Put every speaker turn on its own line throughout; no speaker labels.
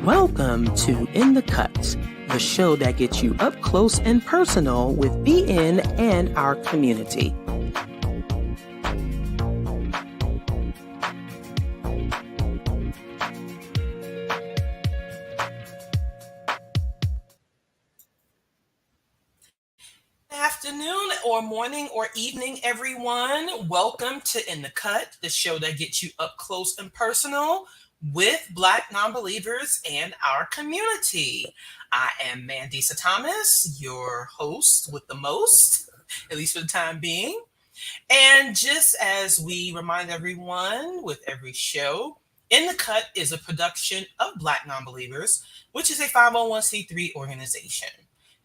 Welcome to In the Cut, the show that gets you up close and personal with BN and our community. Afternoon or morning or evening, everyone. Welcome to In the Cut, the show that gets you up close and personal with Black non-believers and our community. I am Mandisa Thomas, your host with the most, at least for the time being. And just as we remind everyone with every show, In the Cut is a production of Black Non-Believers, which is a 501c3 organization.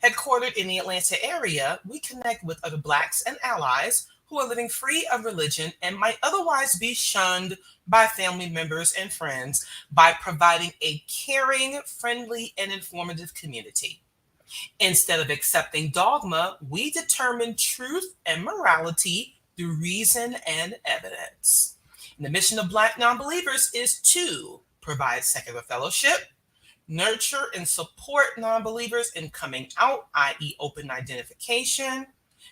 Headquartered in the Atlanta area, we connect with other Blacks and allies who are living free of religion and might otherwise be shunned by family members and friends by providing a caring, friendly, and informative community. Instead of accepting dogma, we determine truth and morality through reason and evidence. And the mission of Black non-believers is to provide secular fellowship, nurture and support non-believers in coming out, i.e. open identification,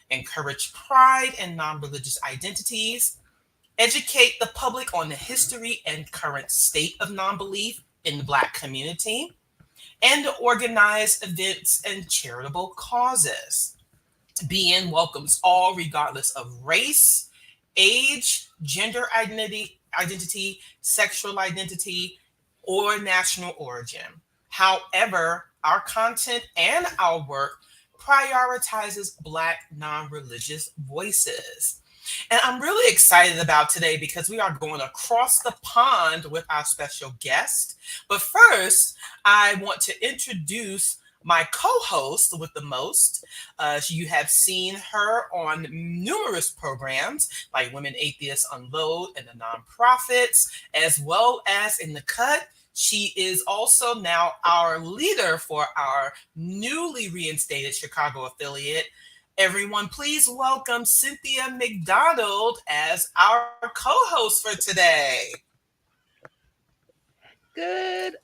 encourage pride in non-religious identities, educate the public on the history and current state of non-belief in the Black community, and to organize events and charitable causes. BN welcomes all regardless of race, age, gender identity, sexual identity, or national origin. However, our content and our work prioritizes Black non-religious voices. And I'm really excited about today because we are going across the pond with our special guest. But first, I want to introduce my co-host with the most. You have seen her on numerous programs like Women Atheists Unload and the Nonprofits, as well as In the Cut. She is also now our leader for our newly reinstated Chicago affiliate. Everyone, please welcome Cynthia McDonald as our co-host for today.
Good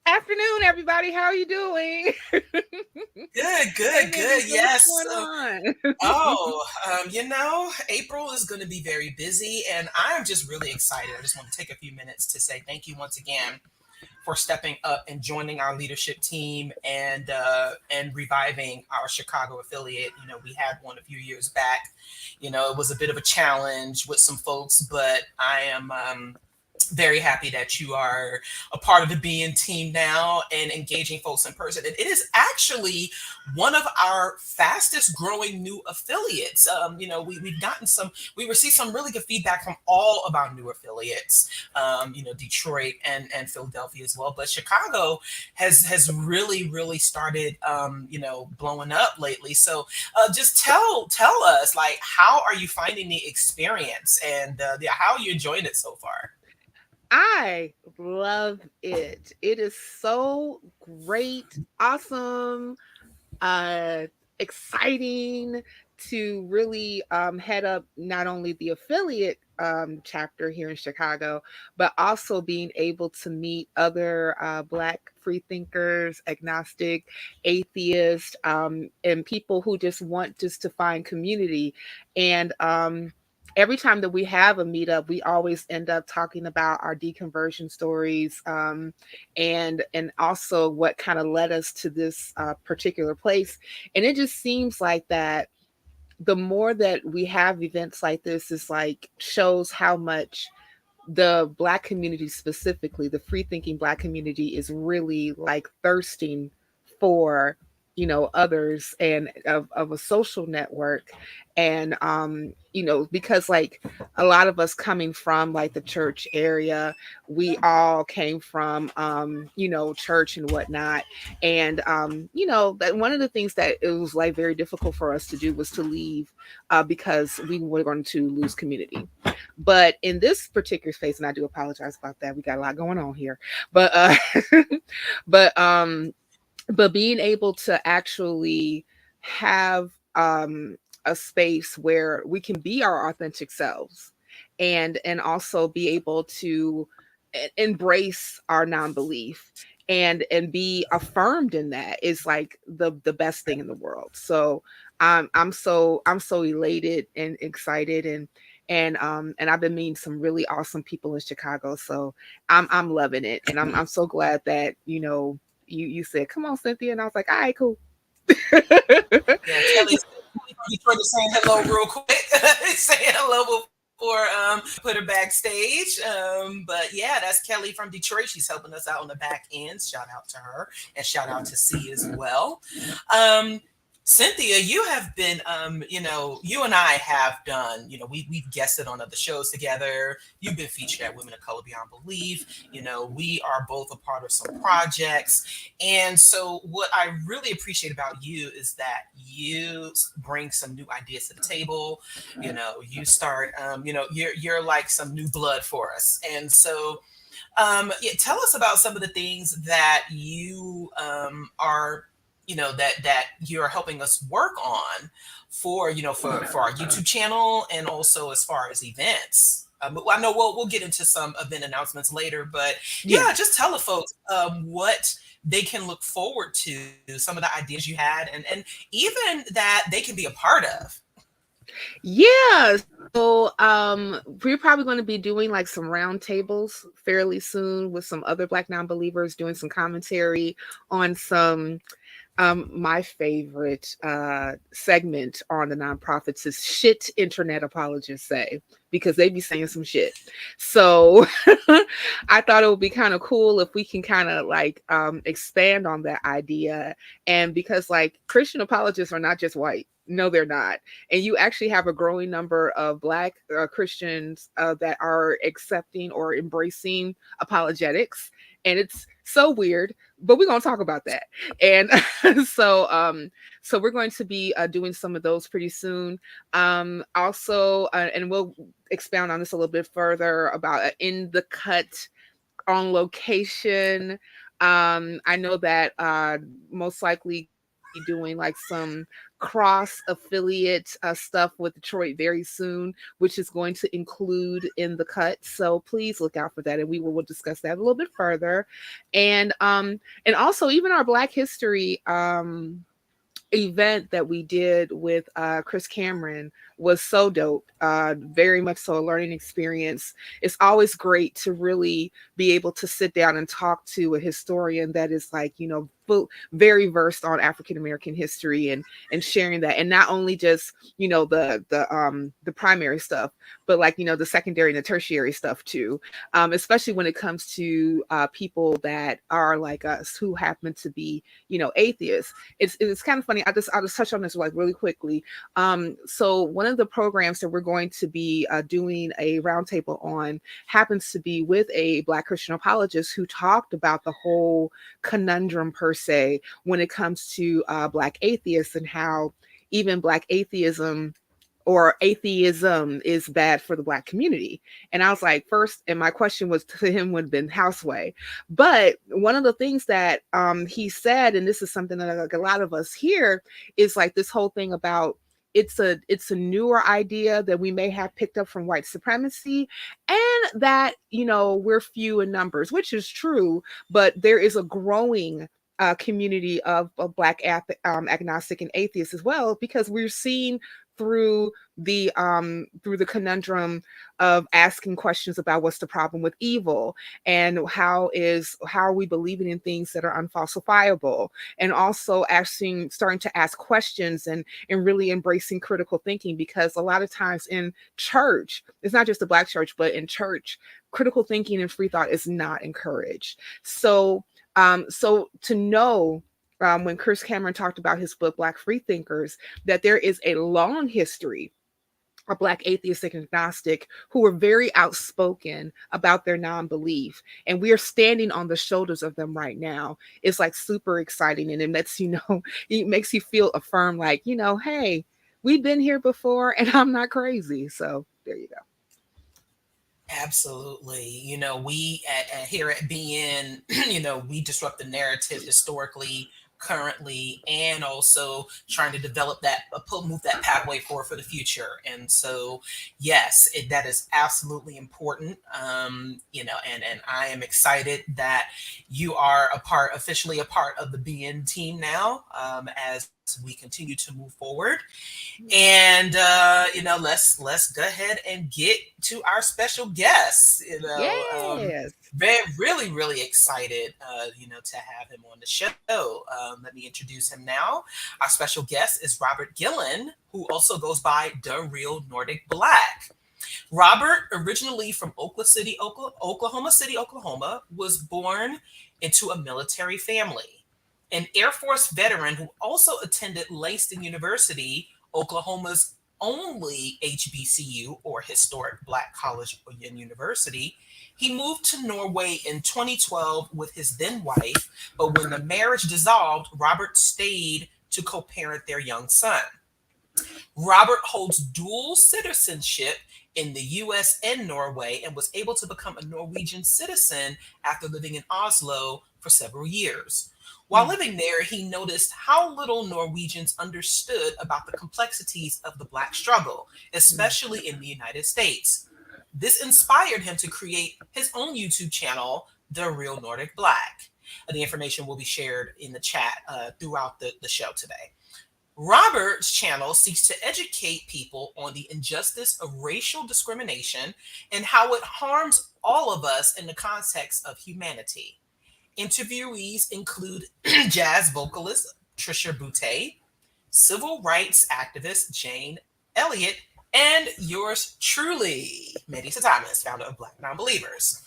afternoon, everybody. How are you doing?
Good. Yes.
What's going on?
April is going to be very busy, and I'm just really excited. I just want to take a few minutes to say thank you once again for stepping up and joining our leadership team and reviving our Chicago affiliate. We had one a few years back. It was a bit of a challenge with some folks, but I am very happy that you are a part of the BN team now and engaging folks in person. And it is actually one of our fastest growing new affiliates. We received some really good feedback from all of our new affiliates, Detroit and Philadelphia as well. But Chicago has really started, blowing up lately. So just tell us, like, how are you finding the experience and how are you enjoying it so far?
I love it. It is so great, awesome, exciting to really head up not only the affiliate chapter here in Chicago, but also being able to meet other Black free thinkers, agnostic, atheists, and people who just want just to find community. And every time that we have a meetup, we always end up talking about our deconversion stories, and also what kind of led us to this particular place. And it just seems like that the more that we have events like this is like shows how much the Black community, specifically the free thinking Black community, is really like thirsting for others and of a social network. And because like a lot of us coming from like the church area, we all came from church and whatnot. And that one of the things that it was like very difficult for us to do was to leave because we were going to lose community. But in this particular space, and I do apologize about that, we got a lot going on here, but but being able to actually have a space where we can be our authentic selves, and also be able to embrace our non-belief and be affirmed in that is like the best thing in the world. So I'm so elated and excited, and I've been meeting some really awesome people in Chicago. So I'm loving it, and I'm so glad that you said, come on, Cynthia, and I was like, all right, cool.
Yeah, Kelly from Detroit is saying hello real quick. Saying hello before put her backstage. But yeah, that's Kelly from Detroit. She's helping us out on the back end. Shout out to her and shout out to C as well. Um, Cynthia, you have been, you and I have done, we've guested on other shows together. You've been featured at Women of Color Beyond Belief. We are both a part of some projects. And so what I really appreciate about you is that you bring some new ideas to the table. You start, you're like some new blood for us. And so, yeah, tell us about some of the things that you are that you're helping us work on for for our YouTube channel, and also as far as events. I know we'll get into some event announcements later, but
Yeah.
yeah, just tell the folks what they can look forward to, some of the ideas you had, and even that they can be a part of.
Yeah. So we're probably going to be doing like some roundtables fairly soon with some other Black non-believers, doing some commentary on some my favorite segment on the nonprofits is shit internet apologists say, because they be saying some shit. So I thought it would be kind of cool if we can kind of like expand on that idea. And because like Christian apologists are not just white. No, they're not. And you actually have a growing number of Black Christians that are accepting or embracing apologetics. And it's so weird, but we're going to talk about that. And so we're going to be doing some of those pretty soon. Also, and we'll expound on this a little bit further about in the cut on location. I know that most likely be doing like some cross affiliate stuff with Detroit very soon, which is going to include in the cut. So please look out for that, and we'll discuss that a little bit further. And also even our Black History event that we did with Chris Cameron was so dope. Very much so a learning experience. It's always great to really be able to sit down and talk to a historian that is like, very versed on African American history and sharing that, and not only just the primary stuff, but like the secondary and the tertiary stuff too. Especially when it comes to people that are like us who happen to be atheists. It's kind of funny. I'll just touch on this like really quickly. So one of the programs that we're going to be doing a roundtable on happens to be with a Black Christian apologist who talked about the whole conundrum per se when it comes to Black atheists, and how even Black atheism or atheism is bad for the Black community. And I was like, first, and my question was to him would have been houseway. But one of the things that he said, and this is something that like a lot of us hear, is like this whole thing about it's a newer idea that we may have picked up from white supremacy, and that we're few in numbers, which is true, but there is a growing community of Black agnostic and atheists as well, because we're seeing through the conundrum of asking questions about what's the problem with evil, and how are we believing in things that are unfalsifiable, and also starting to ask questions and really embracing critical thinking, because a lot of times in church, it's not just the Black church, but in church, critical thinking and free thought is not encouraged. So to know, when Chris Cameron talked about his book Black Freethinkers, that there is a long history of Black atheists and agnostic who were very outspoken about their non-belief, and we are standing on the shoulders of them right now. It's like super exciting, and it makes you feel affirmed, like hey, we've been here before, and I'm not crazy. So there you go.
Absolutely. We here at BN, we disrupt the narrative historically, currently, and also trying to develop that, move that pathway forward for the future. And so, yes, that is absolutely important. And I am excited that you are officially a part of the BN team now, as we continue to move forward. And let's go ahead and get to our special guests.
Yes.
Very, really, really excited, to have him on the show. Let me introduce him now. Our special guest is Robert Gillan, who also goes by The Real Nordic Black. Robert, originally from Oklahoma City, Oklahoma, was born into a military family. An Air Force veteran who also attended Langston University, Oklahoma's only HBCU, or historic Black college and university. He moved to Norway in 2012 with his then wife, but when the marriage dissolved, Robert stayed to co parent their young son. Robert holds dual citizenship in the US and Norway and was able to become a Norwegian citizen after living in Oslo for several years. While
Mm.
living there, he noticed how little Norwegians understood about the complexities of the Black struggle,
Mm.
especially in the United States. This inspired him to create his own YouTube channel, The Real Nordic Black. The information will be shared in the chat throughout the show today. Robert's channel seeks to educate people on the injustice of racial discrimination and how it harms all of us in the context of humanity. Interviewees include jazz vocalist Trisha Boutte, civil rights activist Jane Elliott, and yours truly, Melissa Thomas, founder of Black Nonbelievers.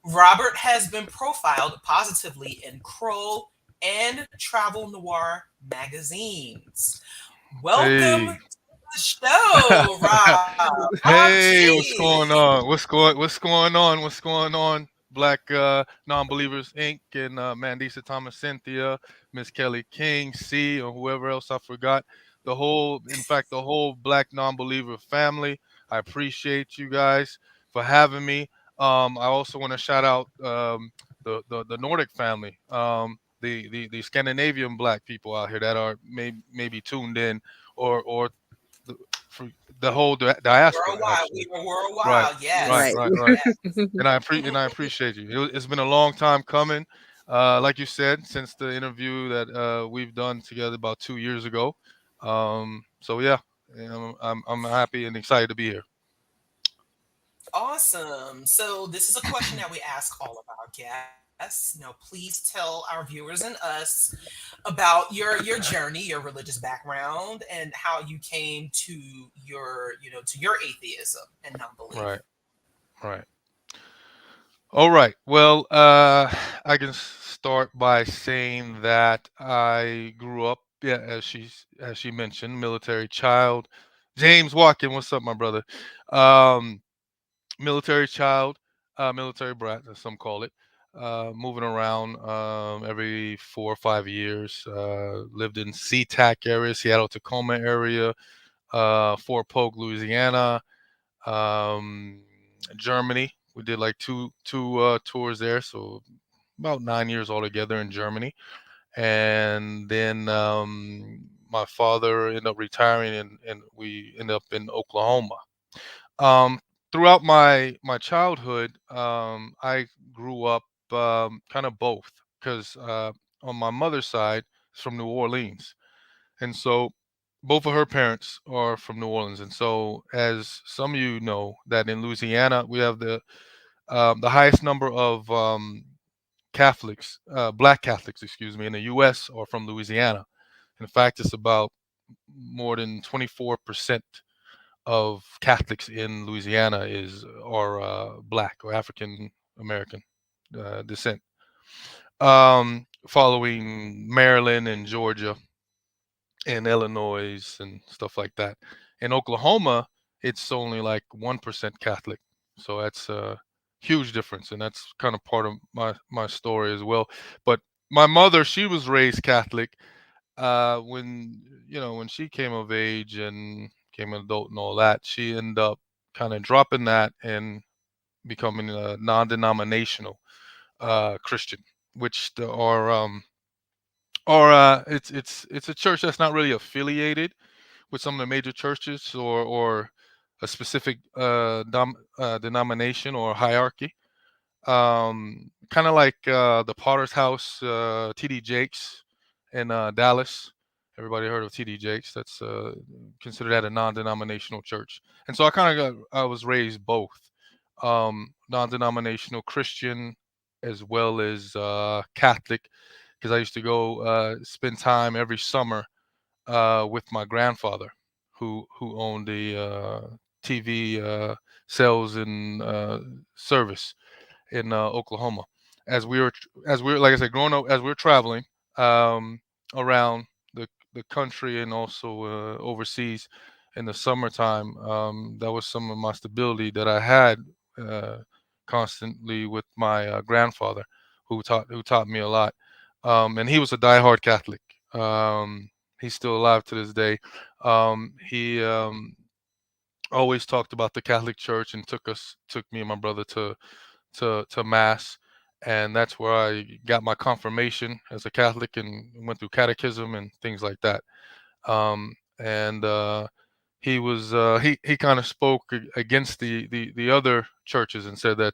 Robert has been profiled positively in Kroll and Travel Noir magazines. Welcome
Hey.
to the show, Rob
Hey, what's
G.
going on? What's going on? What's going on? Black Non-Believers Inc. and Mandisa Thomas, Cynthia, Miss Kelly King, C, or whoever else I forgot. The whole Black Non-Believer family. I appreciate you guys for having me. I also want to shout out the Nordic family, the Scandinavian Black people out here that are maybe tuned in or the, for the whole diaspora
Worldwide, we
actually.
are
Right,
worldwide.
right,
Yes,
Right.
right, right.
yes.
And I appreciate you. It's been a long time coming. Like you said, since the interview that we've done together about 2 years ago. So yeah, I'm happy and excited to be here.
Awesome. So this is a question that we ask all of our guests. Please tell our viewers and us about your journey, your religious background, and how you came to your atheism and non-belief.
Right, right. All right. Well, I can start by saying that I grew up, yeah, as she mentioned, military child. James Walken, what's up, my brother? Um, Military child, military brat, as some call it. Moving around every 4 or 5 years. Lived in SeaTac area, Seattle Tacoma area, Fort Polk, Louisiana, um, Germany. We did like two tours there, so about 9 years altogether in Germany. And then my father ended up retiring, and we ended up in Oklahoma. Um, Throughout my childhood, I grew up kind of both because on my mother's side, it's from New Orleans, and so both of her parents are from New Orleans. And so, as some of you know, that in Louisiana we have the highest number of Catholics, Black Catholics, excuse me, in the U.S. are from Louisiana. In fact, it's about more than 24% of Catholics in Louisiana are Black or African American descent. Following Maryland and Georgia and Illinois and stuff like that. In Oklahoma, it's only like 1% Catholic, so that's a huge difference, and that's kind of part of my story as well. But my mother, she was raised Catholic. When when she came of age and became an adult and all that, she ended up kind of dropping that and becoming a non-denominational Christian, which are or it's a church that's not really affiliated with some of the major churches or a specific denomination or hierarchy. Kind of like the Potter's House, TD Jakes in Dallas. Everybody heard of TD Jakes? That's considered that a non-denominational church. And so I was raised both non-denominational Christian as well as Catholic, because I used to go spend time every summer with my grandfather, who owned a TV sales and service in Oklahoma. As we were like I said, growing up, as we were traveling um, around the country and also overseas in the summertime, that was some of my stability that I had uh, constantly with my grandfather, who taught me a lot, and he was a diehard Catholic. He's still alive to this day. He always talked about the Catholic Church and took me and my brother to mass, and that's where I got my confirmation as a Catholic and went through catechism and things like that. And he kind of spoke against the other churches and said that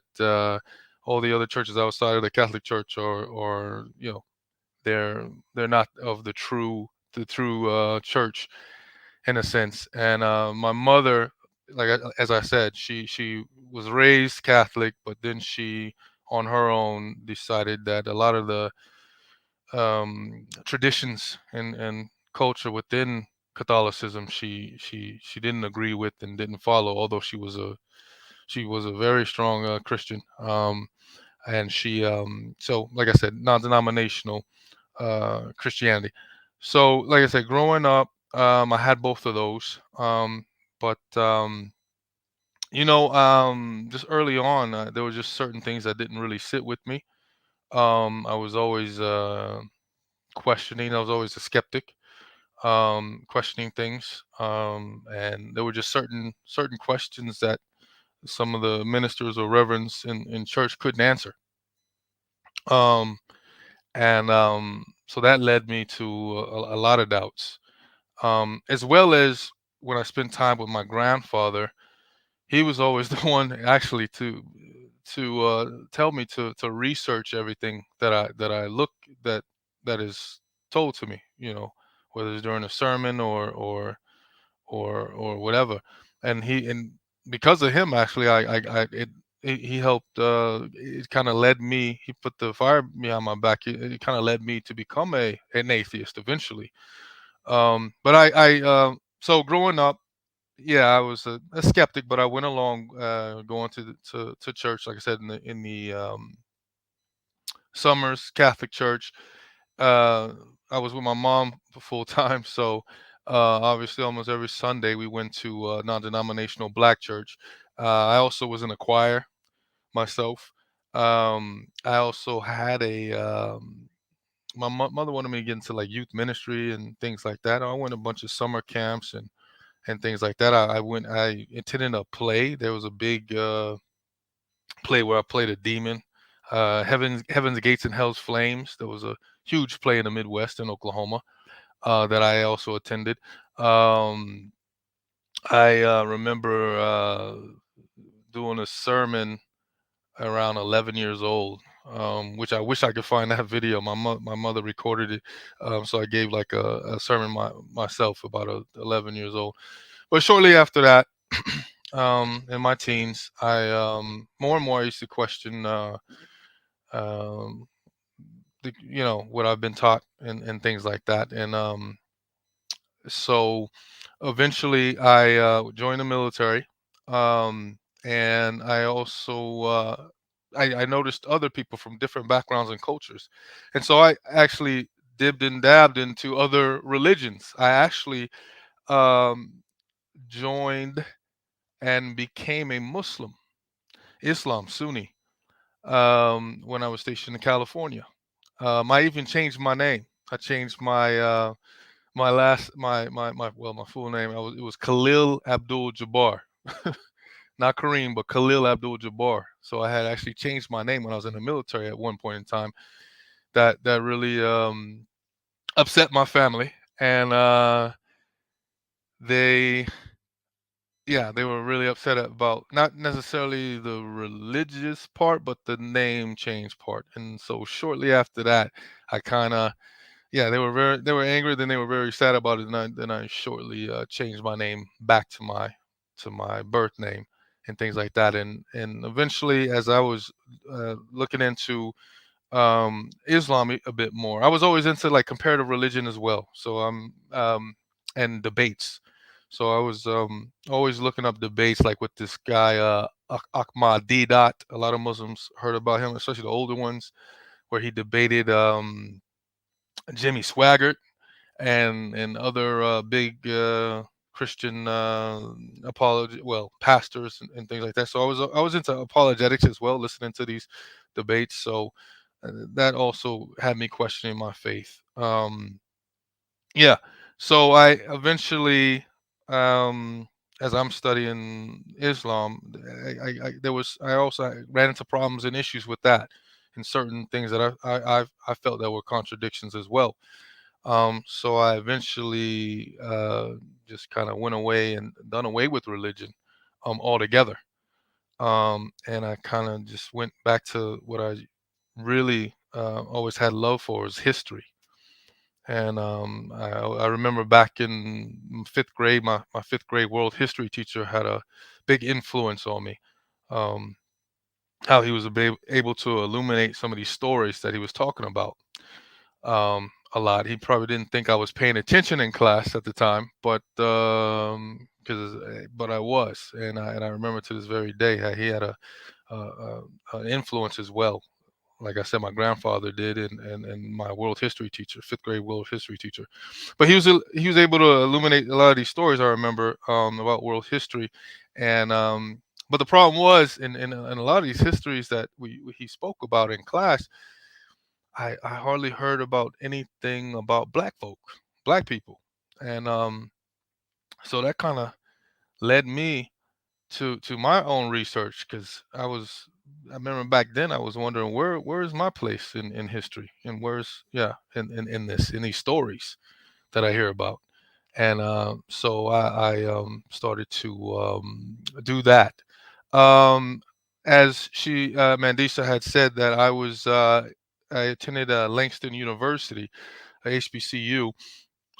all the other churches outside of the Catholic Church are they're not of the true church in a sense. And my mother, as I said, she was raised Catholic, but then she, on her own, decided that a lot of the traditions and culture within Catholicism she didn't agree with and didn't follow. Although she was a very strong Christian, and she so like I said, non-denominational Christianity. So, like I said, growing up, I had both of those. But just early on, there were just certain things that didn't really sit with me. I was always questioning. I was always a skeptic, questioning things, and there were just certain questions that some of the ministers or reverends in church couldn't answer. Um, and so that led me to a lot of doubts, as well as when I spent time with my grandfather. He was always the one actually to tell me to research everything that is told to me. Whether it's during a sermon or whatever. And because of him, actually, he helped. It kind of led me. He put the fire behind my back. It kind of led me to become an atheist eventually. But so growing up, yeah, I was a skeptic, but I went along going to church, like I said, in the summers, Catholic church. Uh, I was with my mom for full time, so obviously almost every Sunday we went to non-denominational black church. I also was in a choir myself. I also had my mother wanted me to get into like youth ministry and things like that. I went to a bunch of summer camps and things like that. I attended a play. There was a big play where I played a demon. Heaven's Gates and Hell's Flames. There was a huge play in the Midwest in Oklahoma that I also attended. Um, I remember doing a sermon around 11 years old, which I wish I could find that video. My mother recorded it, so I gave like a sermon myself about 11 years old. But shortly after that, in my teens, I more and more I used to question um, what I've been taught and things like that. And so eventually I joined the military, and I also I noticed other people from different backgrounds and cultures, and so I actually dibbed and dabbed into other religions. I actually um, joined and became a Muslim, Islam, Sunni, when I was stationed in California. I even changed my name. I changed my last my full name. It was Khalil Abdul Jabbar, not Kareem, but Khalil Abdul Jabbar. So I had actually changed my name when I was in the military at one point in time. That really upset my family, and they yeah, they were really upset about not necessarily the religious part, but the name change part. And so shortly after that, I kind of yeah, they were angry, then they were very sad about it, and I shortly changed my name back to my birth name and things like that. And eventually, as I was looking into Islam a bit more. I was always into like comparative religion as well. So and debates. So I was always looking up debates like with this guy Ahmad Didat. A lot of Muslims heard about him, especially the older ones, where he debated Jimmy Swaggart and other big Christian pastors and things like that. So I was into apologetics as well, listening to these debates. So that also had me questioning my faith. Yeah. So I eventually, as I'm studying Islam, I also ran into problems and issues with that, and certain things that I felt that were contradictions as well. So I eventually just kind of went away and done away with religion altogether. And I kind of just went back to what I really always had love for is history. And I remember back in fifth grade, my fifth grade world history teacher had a big influence on me. Um, how he was able to illuminate some of these stories that he was talking about a lot. He probably didn't think I was paying attention in class at the time, but I was, and I remember to this very day how he had an influence as well. Like I said, my grandfather did, and my world history teacher, fifth grade world history teacher. But he was able to illuminate a lot of these stories I remember about world history, and but the problem was in a lot of these histories that he spoke about in class, I hardly heard about anything about black folk, black people, and so that kind of led me to my own research because I remember back then I was wondering where is my place in history and where's in these stories that I hear about, and so I started to do that. Um, as Mandisa had said that I attended Langston University, HBCU.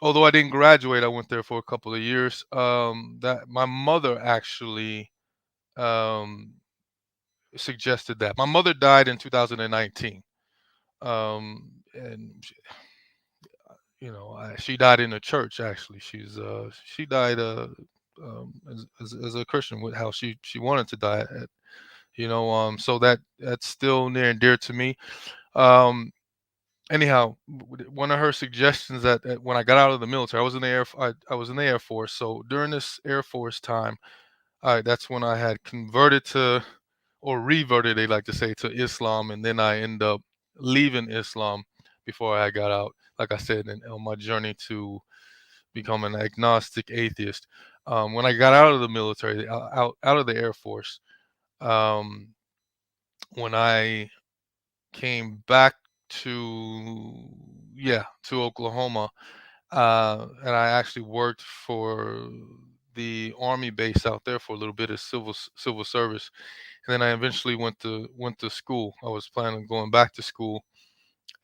Although I didn't graduate, I went there for a couple of years. That my mother actually um, suggested that. My mother died in 2019, and she died in a church. Actually, she died as a Christian with how she wanted to die. So that's still near and dear to me. Um, Anyhow, one of her suggestions that when I got out of the military, I was in the Air Force. So during this Air Force time, that's when I had converted to, or reverted, they like to say, to Islam, and then I end up leaving Islam before I got out. Like I said, on my journey to become an agnostic atheist. When I got out of the military, out of the Air Force, um, when I came back to to Oklahoma, and I actually worked for the Army base out there for a little bit of civil service, and then I eventually went to school. I was planning on going back to school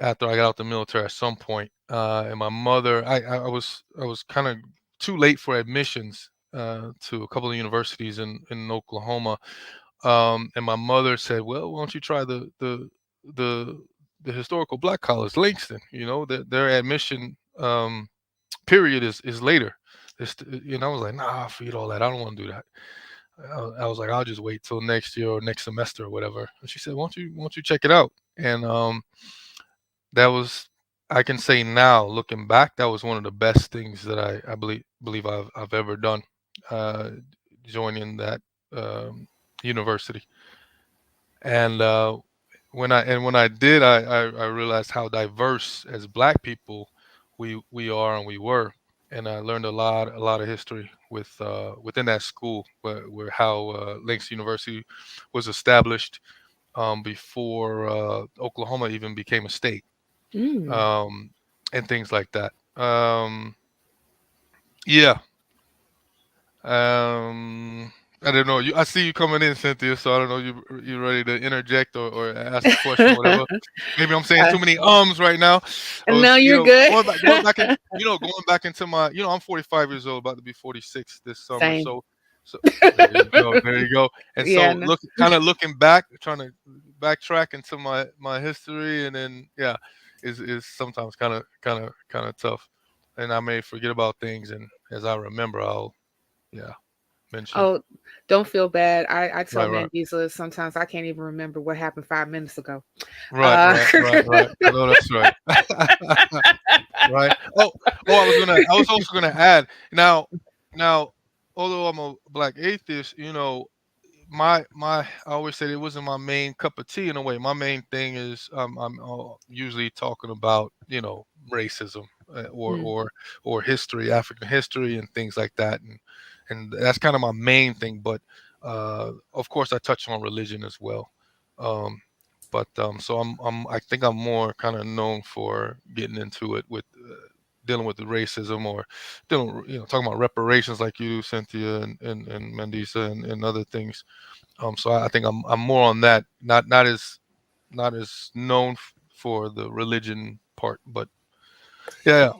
after I got out the military at some point. And my mother, I was kind of too late for admissions to a couple of universities in Oklahoma, and my mother said, "Well, why don't you try the the historical black college, Langston? You know, their admission period is later." I was like, "Nah, forget all that. I don't want to do that." I was like, "I'll just wait till next year or next semester or whatever." And she said, why don't you check it out?" And that was, I can say now, looking back, that was one of the best things that I believe I've ever done, uh, joining that um, university. And when I did, I realized how diverse as Black people we are and we were, and I learned a lot of history within that school, where how Links University was established before Oklahoma even became a state.
Mm.
Um, and things like that. Yeah. I don't know. I see you coming in, Cynthia. So I don't know. You ready to interject or ask a question or whatever? Maybe I'm saying
Uh,
too many right now. I
no,
was,
you're good.
going back in, going back into my, I'm 45 years old, about to be 46 this summer.
Same.
So there you go, there you go. And
Yeah.
so
No.
kind of looking back, trying to backtrack into my history, and then yeah, is sometimes kind of tough, and I may forget about things, and as I remember, I'll yeah mention.
Oh, don't feel bad. I tell
Right, right.
Mandisa sometimes I can't even remember what happened 5 minutes ago.
Right,
Uh,
right, right, right. I know that's right. Right. I was also gonna add now, although I'm a black atheist, my I always said it wasn't my main cup of tea in a way. My main thing is I'm usually talking about racism, or
mm,
history, African history, and things like that, and that's kind of my main thing. But of course, I touch on religion as well. Um, but so I think I'm more kind of known for getting into it with dealing with the racism, or dealing, talking about reparations like you do, Cynthia, and Mandisa, and other things. So I think I'm more on that, not as known for the religion part, but yeah,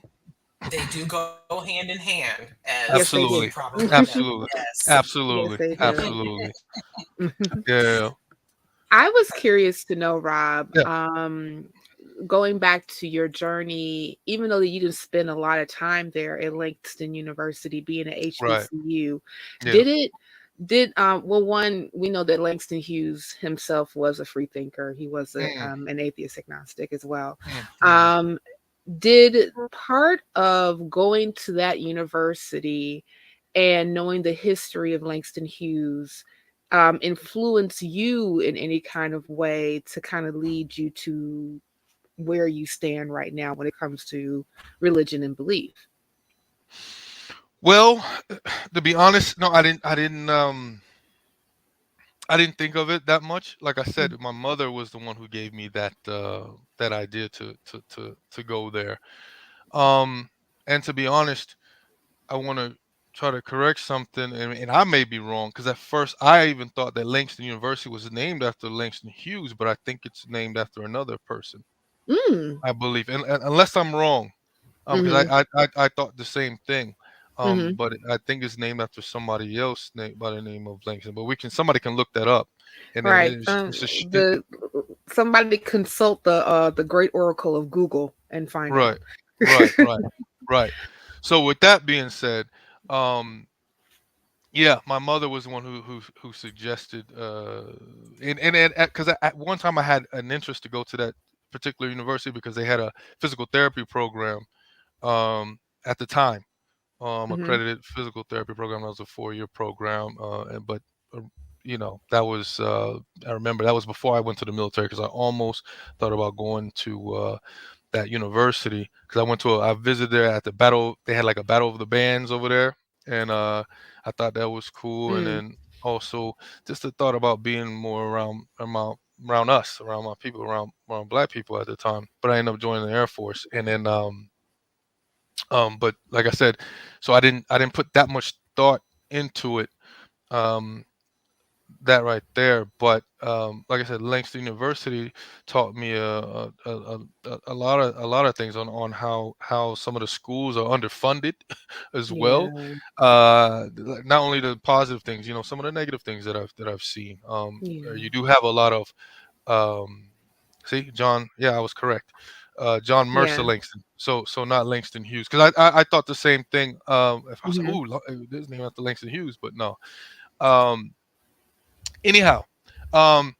yeah,
They do go hand in hand, as
yes,
you
they do.
absolutely,
probably know.
absolutely,
Yes.
Yes,
absolutely,
they do.
absolutely, yeah,
I was curious to know, Rob,
yeah,
going back to your journey, even though you didn't spend a lot of time there at Langston University, being at
right,
HBCU,
yeah,
did it? Well, one, we know that Langston Hughes himself was a free thinker. He was
mm,
an atheist agnostic as well.
mm.
Um, did part of going to that university and knowing the history of Langston Hughes influence you in any kind of way to kind of lead you to where you stand right now when it comes to religion and belief?
Well, to be honest, no, I didn't think of it that much. Like I said, my mother was the one who gave me that idea to go there. Um, and to be honest, I want to try to correct something, and I may be wrong, because at first I even thought that Langston University was named after Langston Hughes, but I think it's named after another person,
Mm.
I believe, and unless I'm wrong, because
Mm-hmm.
I thought the same thing.
Mm-hmm.
But I think it's named after somebody else named by the name of Langston. But somebody can look that up, and then
Right. The somebody consult the great oracle of Google and find out.
right, right, right, right. So with that being said, um, yeah, my mother was the one who suggested, and because at one time I had an interest to go to that particular university because they had a physical therapy program, at the time,
Mm-hmm.
accredited physical therapy program. That was a 4-year program, but uh, that was, I remember that was before I went to the military, because I almost thought about going to that university, because I visited there at the battle. They had like a battle of the bands over there, and I thought that was cool. And
Mm.
then also just the thought about being more around us, around my people, around black people at the time. But I ended up joining the Air Force, and then but like I said, so I didn't put that much thought into it. Um, that right there. But like I said, Langston University taught me a lot of things on how some of the schools are underfunded as well.
Yeah.
Not only the positive things, some of the negative things that I've seen.
Yeah.
You do have a lot of, um, see, John. Yeah, I was correct. John Mercer
Yeah.
Langston. So not Langston Hughes, because I thought the same thing. If I was like,
Mm-hmm.
ooh, this name after Langston Hughes, but no. Um, anyhow, um,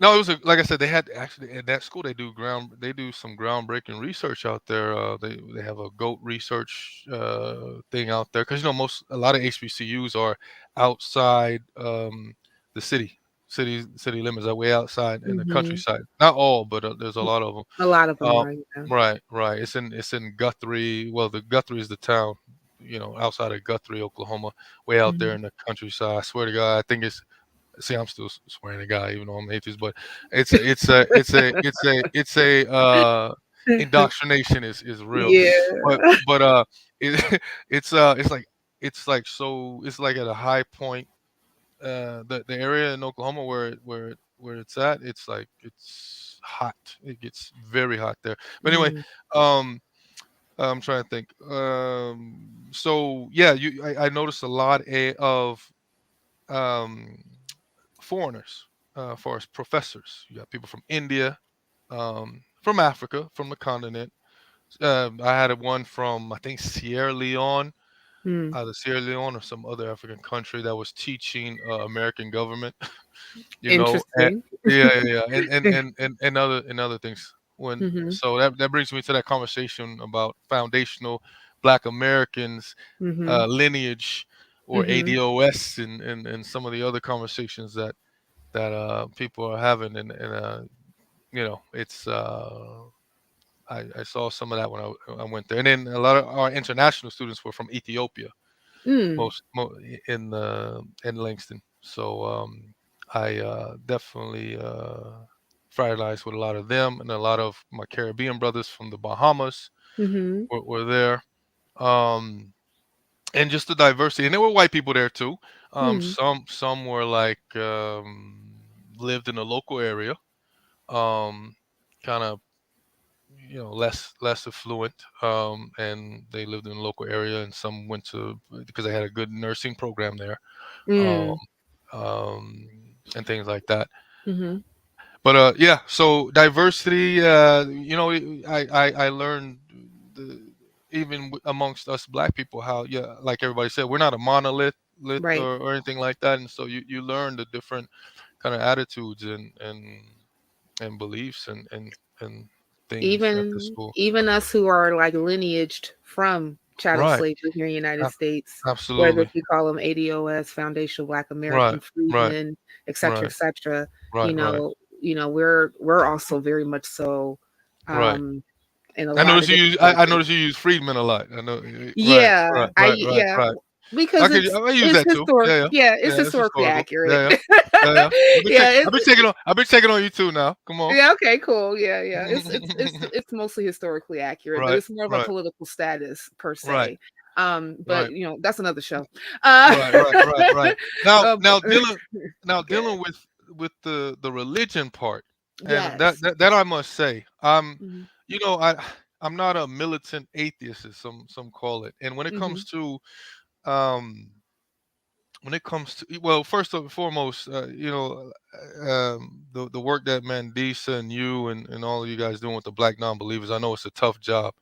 no, it was like I said, they had actually at that school they do some groundbreaking research out there. They have a goat research thing out there, because a lot of HBCUs are outside the city limits, are way outside in the
Mm-hmm.
countryside. Not all, but there's a lot of them.
A lot of them
Uh,
are. Yeah.
right, right. It's in Guthrie. Well, the Guthrie is the town, outside of Guthrie, Oklahoma, way out there
Mm-hmm.
in the countryside. I swear to God, I think it's. See, I'm still swearing to God, even though I'm atheist. But it's a indoctrination is real.
Yeah.
But it, it's like it's like at a high point. The area in Oklahoma where it's at, it's like it's hot. It gets very hot there. But anyway,
Mm,
um, I'm trying to think. So yeah, I noticed a lot of um foreigners, as far as professors. You got people from India, from Africa, from the continent. I had one from, I think, Sierra Leone,
mm.
either Sierra Leone or some other African country that was teaching American government. And
Interesting.
yeah, and other things. When
Mhm.
so that brings me to that conversation about foundational Black Americans,
Mhm.
lineage, or
Mhm.
ADOS, and some of the other conversations that people are having, and it's I saw some of that when I went there, and then a lot of our international students were from Ethiopia,
Mm.
most in Langston. So I definitely fraternized with a lot of them, and a lot of my Caribbean brothers from the Bahamas
Mhm.
were there. Um, and just the diversity, and there were white people there too.
Mm.
Some were like lived in a local area, kind of less affluent, and they lived in a local area, and some went to because they had a good nursing program there, um,
Mm.
um, and things like that.
Mhm.
But yeah, so diversity. I learned the, even amongst us Black people, how, yeah, like everybody said, we're not a monolith lit
Right.
or anything like that, and so you learn the different kind of attitudes and beliefs and things at the
Even
school.
even us who are like lineaged from chattel
Right.
slavery here in the United
Ab-
States, whether
Absolutely.
if you call them ADOS, Foundational Black
Right.
American
Right.
Freedmen, et
Right.
cetera,
Right. Right.
we're also very much so
Right.
um in a lot of different
I
places.
noticed you use Friedman a lot. I know. Right.
Yeah,
Right. Right. Right.
yeah,
Right.
because
I use that too. Yeah. Yeah.
it's
Yeah. It's
historically
historical.
accurate.
Yeah. Yeah. Yeah. Yeah.
Yeah,
I've been checking on you too now. Come on.
yeah, okay, cool. Yeah, yeah. It's mostly historically accurate, but
Right.
it's more of a
Right.
political status per
Right.
se. But
Right.
that's another show. Uh,
Right. Right. Right. Right. Now,
uh,
now
but-
dealing now
good.
dealing with the religion part, and that,
Yes.
that I must say,
Hmm.
you know, I I'm not a militant atheist, as some call it. And
Hmm.
um when it comes to, well, first and foremost, the work that Mandisa and you and all of you guys doing with the Black non-believers, I know it's a tough job,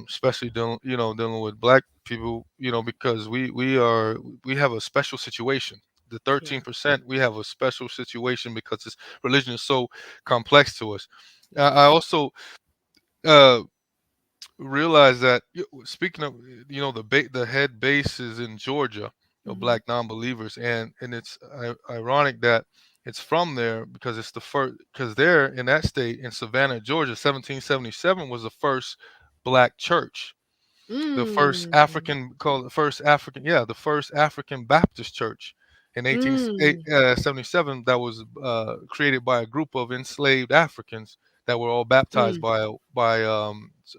especially dealing with Black people, because we have a special situation. The
Yeah.
13%, we have a special situation because this religion is so complex to us. I also uh, realize that, speaking of, the head base is in Georgia,
Hmm.
Black non-believers, and it's ironic that it's from there, because it's the first, because there in that state, in Savannah, Georgia, 1777 was the first Black church, the first
Mm.
African, called the first African, yeah, the first African Baptist church in
Mm.
1877, that was created by a group of enslaved Africans that were all baptized
Mm.
by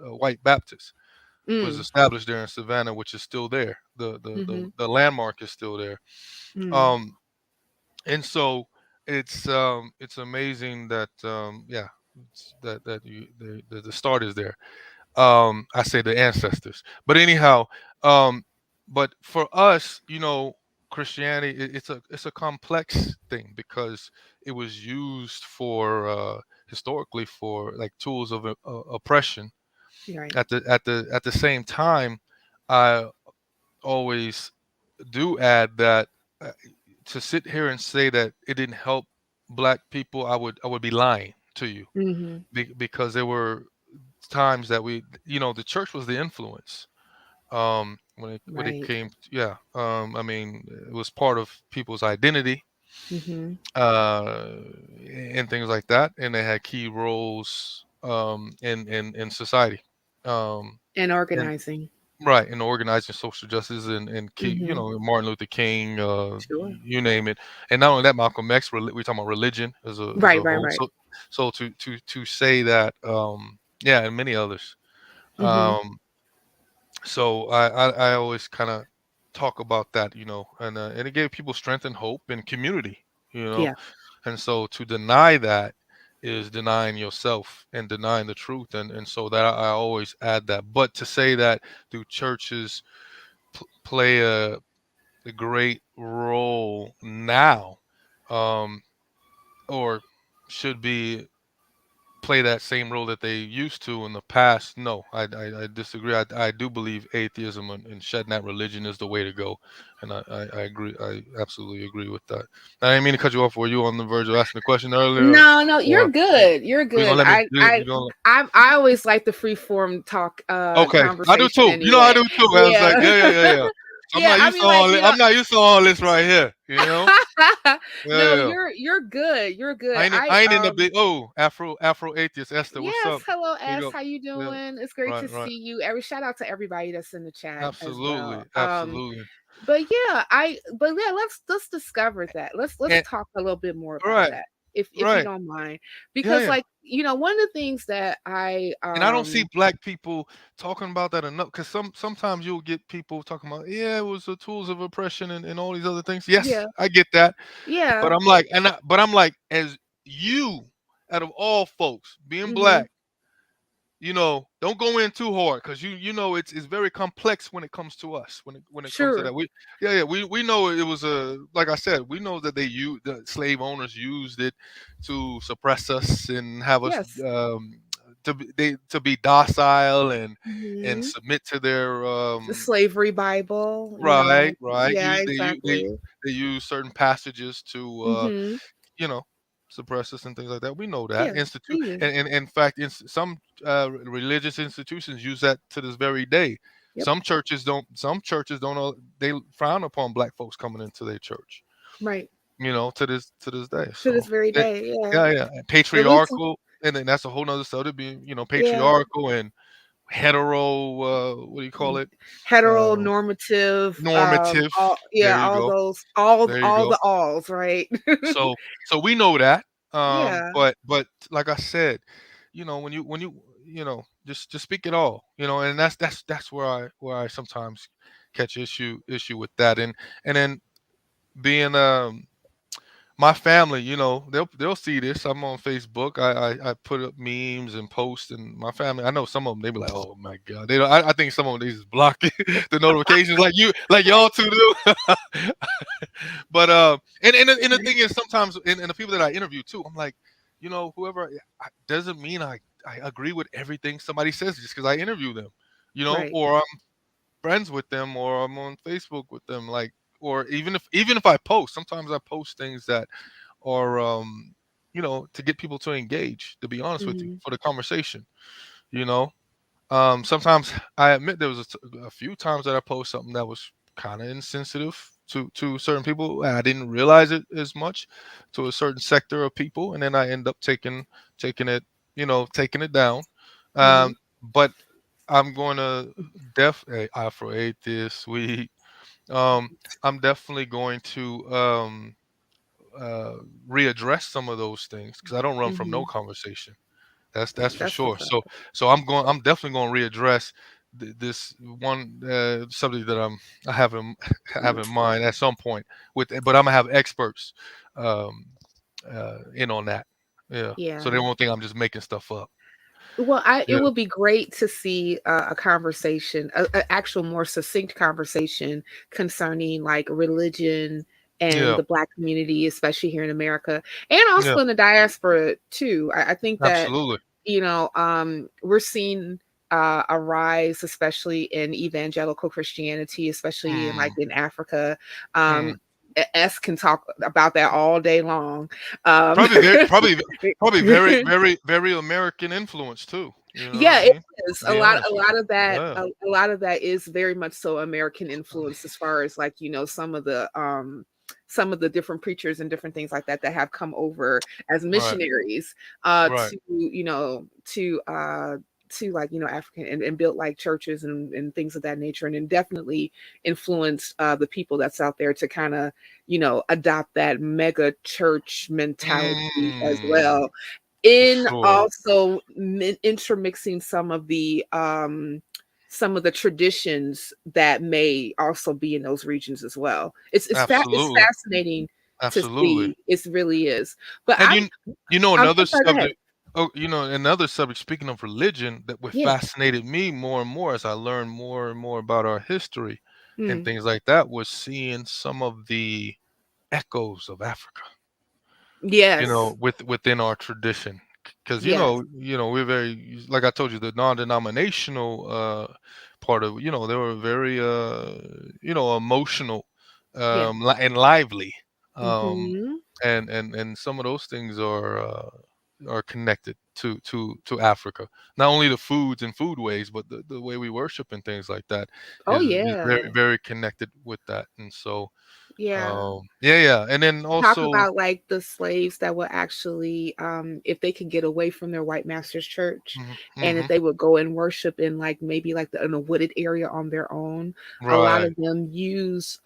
white Baptists. Was
Mm.
established there in Savannah, which is still there. The
Hmm.
the landmark is still there.
Mm.
Um, and so it's amazing that, yeah, that the start is there. I say the ancestors, but anyhow, um but for us, Christianity, it's a complex thing, because it was used for, historically, for like tools of oppression.
Right.
At the same time, I always do add that, uh, to sit here and say that it didn't help Black people, I would be lying to you,
Hmm.
because there were times that the church was the influence, when it
Right.
came, yeah, I mean, it was part of people's identity,
Hmm.
uh and things like that, and they had key roles, in society, um
And
and
organizing.
right, in organizing social justice, and key,
Hmm.
Martin Luther King,
Sure.
you name it. And not only that, Malcolm X, we're talking about religion as a
Right. Right.
whole.
Right.
So to say that, Yeah, and many others.
Mm-hmm.
Um, so I always kind of talk about that, and it gave people strength and hope and community, you know.
Yeah.
And so to deny that is denying yourself and denying the truth, and so that I always add that. But to say that do churches play a great role now, um, or should be play that same role that they used to in the past. No, I disagree. I do believe atheism and shedding that religion is the way to go, and I agree. I absolutely agree with that. I didn't mean to cut you off. Were you on the verge of asking a question earlier,
No, no,
or
you're good. You're
you gonna
good.
let me? You gonna?
I always like the free form talk
Okay, I do
conversation
too. I
anyway.
do too. I was like,
Yeah.
yeah. I'm
Yeah,
not
I
used to
mean, like,
all this. I'm not used to all this right here.
no,
Yeah.
you're good. You're good.
I ain't in the big Afro atheist Esther. What's
Yes,
up?
hello
We
S.
go.
How you
Yeah,
doing? It's great to
right.
see you. Every shout out to everybody that's in the chat as well.
Absolutely.
But yeah, let's discover that. Let's
And
talk a little bit more about
right,
that, if you
right.
don't mind.
Yeah,
Because
yeah.
like, one of the things that I
And I don't see black people talking about that enough, because sometimes you'll get people talking about, yeah, it was the tools of oppression and all these other things. Yes,
yeah,
I get that. But
yeah.
I'm like, as you, out of all folks, being
Mm-hmm.
black, don't go in too hard, because it's very complex when it comes to us, when it comes to
Sure.
that. We know it was like I said, we know that the slave owners used it to suppress us and have us
Yes.
to be docile and
Mm-hmm.
submit to their
The slavery Bible,
right.
Yeah,
Use
exactly.
they use certain passages to
Mm-hmm.
you know, suppress us and things like that. We know that.
Yeah. Yeah.
And in fact, some religious institutions use that to this very day.
Yep.
Some churches don't. They frown upon black folks coming into their church.
Right.
To this day.
To this
So
very
it,
day. Yeah.
yeah. And
It looks.
patriarchal, and then that's a whole nother stuff to be
Yeah.
patriarchal and hetero. What do you call it? Uh,
Heteronormative,
Normative. There you
all
go.
those,
There you
all
go.
the alls, right?
So we know that.
Yeah.
But like I said, when you just speak it all, and that's where I sometimes catch issue with that. And then being my family, they'll see this. I'm on Facebook. I put up memes and posts, and my family. I know some of them. They be like, "Oh my god!" They don't, I think some of them, they just block the notifications, like y'all two do. And the thing is, sometimes, and the people that I interview too, I'm like, whoever, doesn't mean I agree with everything somebody says just because I interview them,
Right.
or I'm friends with them, or I'm on Facebook with them, like, or even if I post, sometimes I post things that are, to get people to engage. To be honest with you,
Hmm.
for the conversation, you know. Sometimes I admit there was a few times that I post something that was kind of insensitive to certain people. And I didn't realize it as much to a certain sector of people, and then I end up taking it, taking it down.
Hmm.
But I'm going to Afro atheist week. Um, I'm definitely going to uh, readdress some of those things, because I don't run from no
Hmm.
conversation. That's for
That's
sure.
what's
So
up.
I'm definitely going to readdress this one subject that I have in have in mind at some point but I'm gonna have experts um, in on that. Yeah. So they
Yeah.
won't think I'm just making stuff up.
Well, it
Yeah.
would be great to see a conversation, a actual more succinct conversation concerning like religion and
Yeah.
the Black community, especially here in America, and
Yeah.
also in the diaspora too. I think that
Absolutely.
we're seeing a rise, especially in evangelical Christianity, especially in like
Mm,
in Africa. Um,
mm.
S can talk about that all day long. Um,
Probably very, probably very, very, very American influence too. You know what I
Yeah, it
mean?
is.
To be honest
A
with
lot of that
you.
a lot of that is very much so American influence as far as like, some of the different preachers and different things like that that have come over as
Right.
missionaries
Right.
to like, African and built like churches and things of that nature, and then definitely influenced the people that's out there to kind of, adopt that mega church mentality as
Mm.
well.
for
in
sure.
also intermixing some of the traditions that may also be in those regions as well. It's
Absolutely,
fascinating to
absolutely.
see. It really is. But
And you know
I'm
another
so sorry. Go ahead.
subject. Oh, you know another subject. Speaking of religion, that what
Yeah.
fascinated me more and more as I learned more and more about our history and
Mm.
things like that was seeing some of the echoes of Africa.
Yes.
Within our tradition, because
Yes.
we're very, like I told you, the non-denominational part of, they were very emotional,
Yeah.
and lively, um
Mm-hmm.
and some of those things are connected to Africa. Not only the foods and foodways, but the way we worship and things like that
Oh
is very,
yeah.
very connected with that. And so
Yeah.
yeah, yeah. And then
Talk
also,
about like the slaves that would actually, if they could get away from their white master's church,
mhm,
and if
mhm.
they would go and worship in like maybe like in a wooded area on their own. A lot
Right,
of them use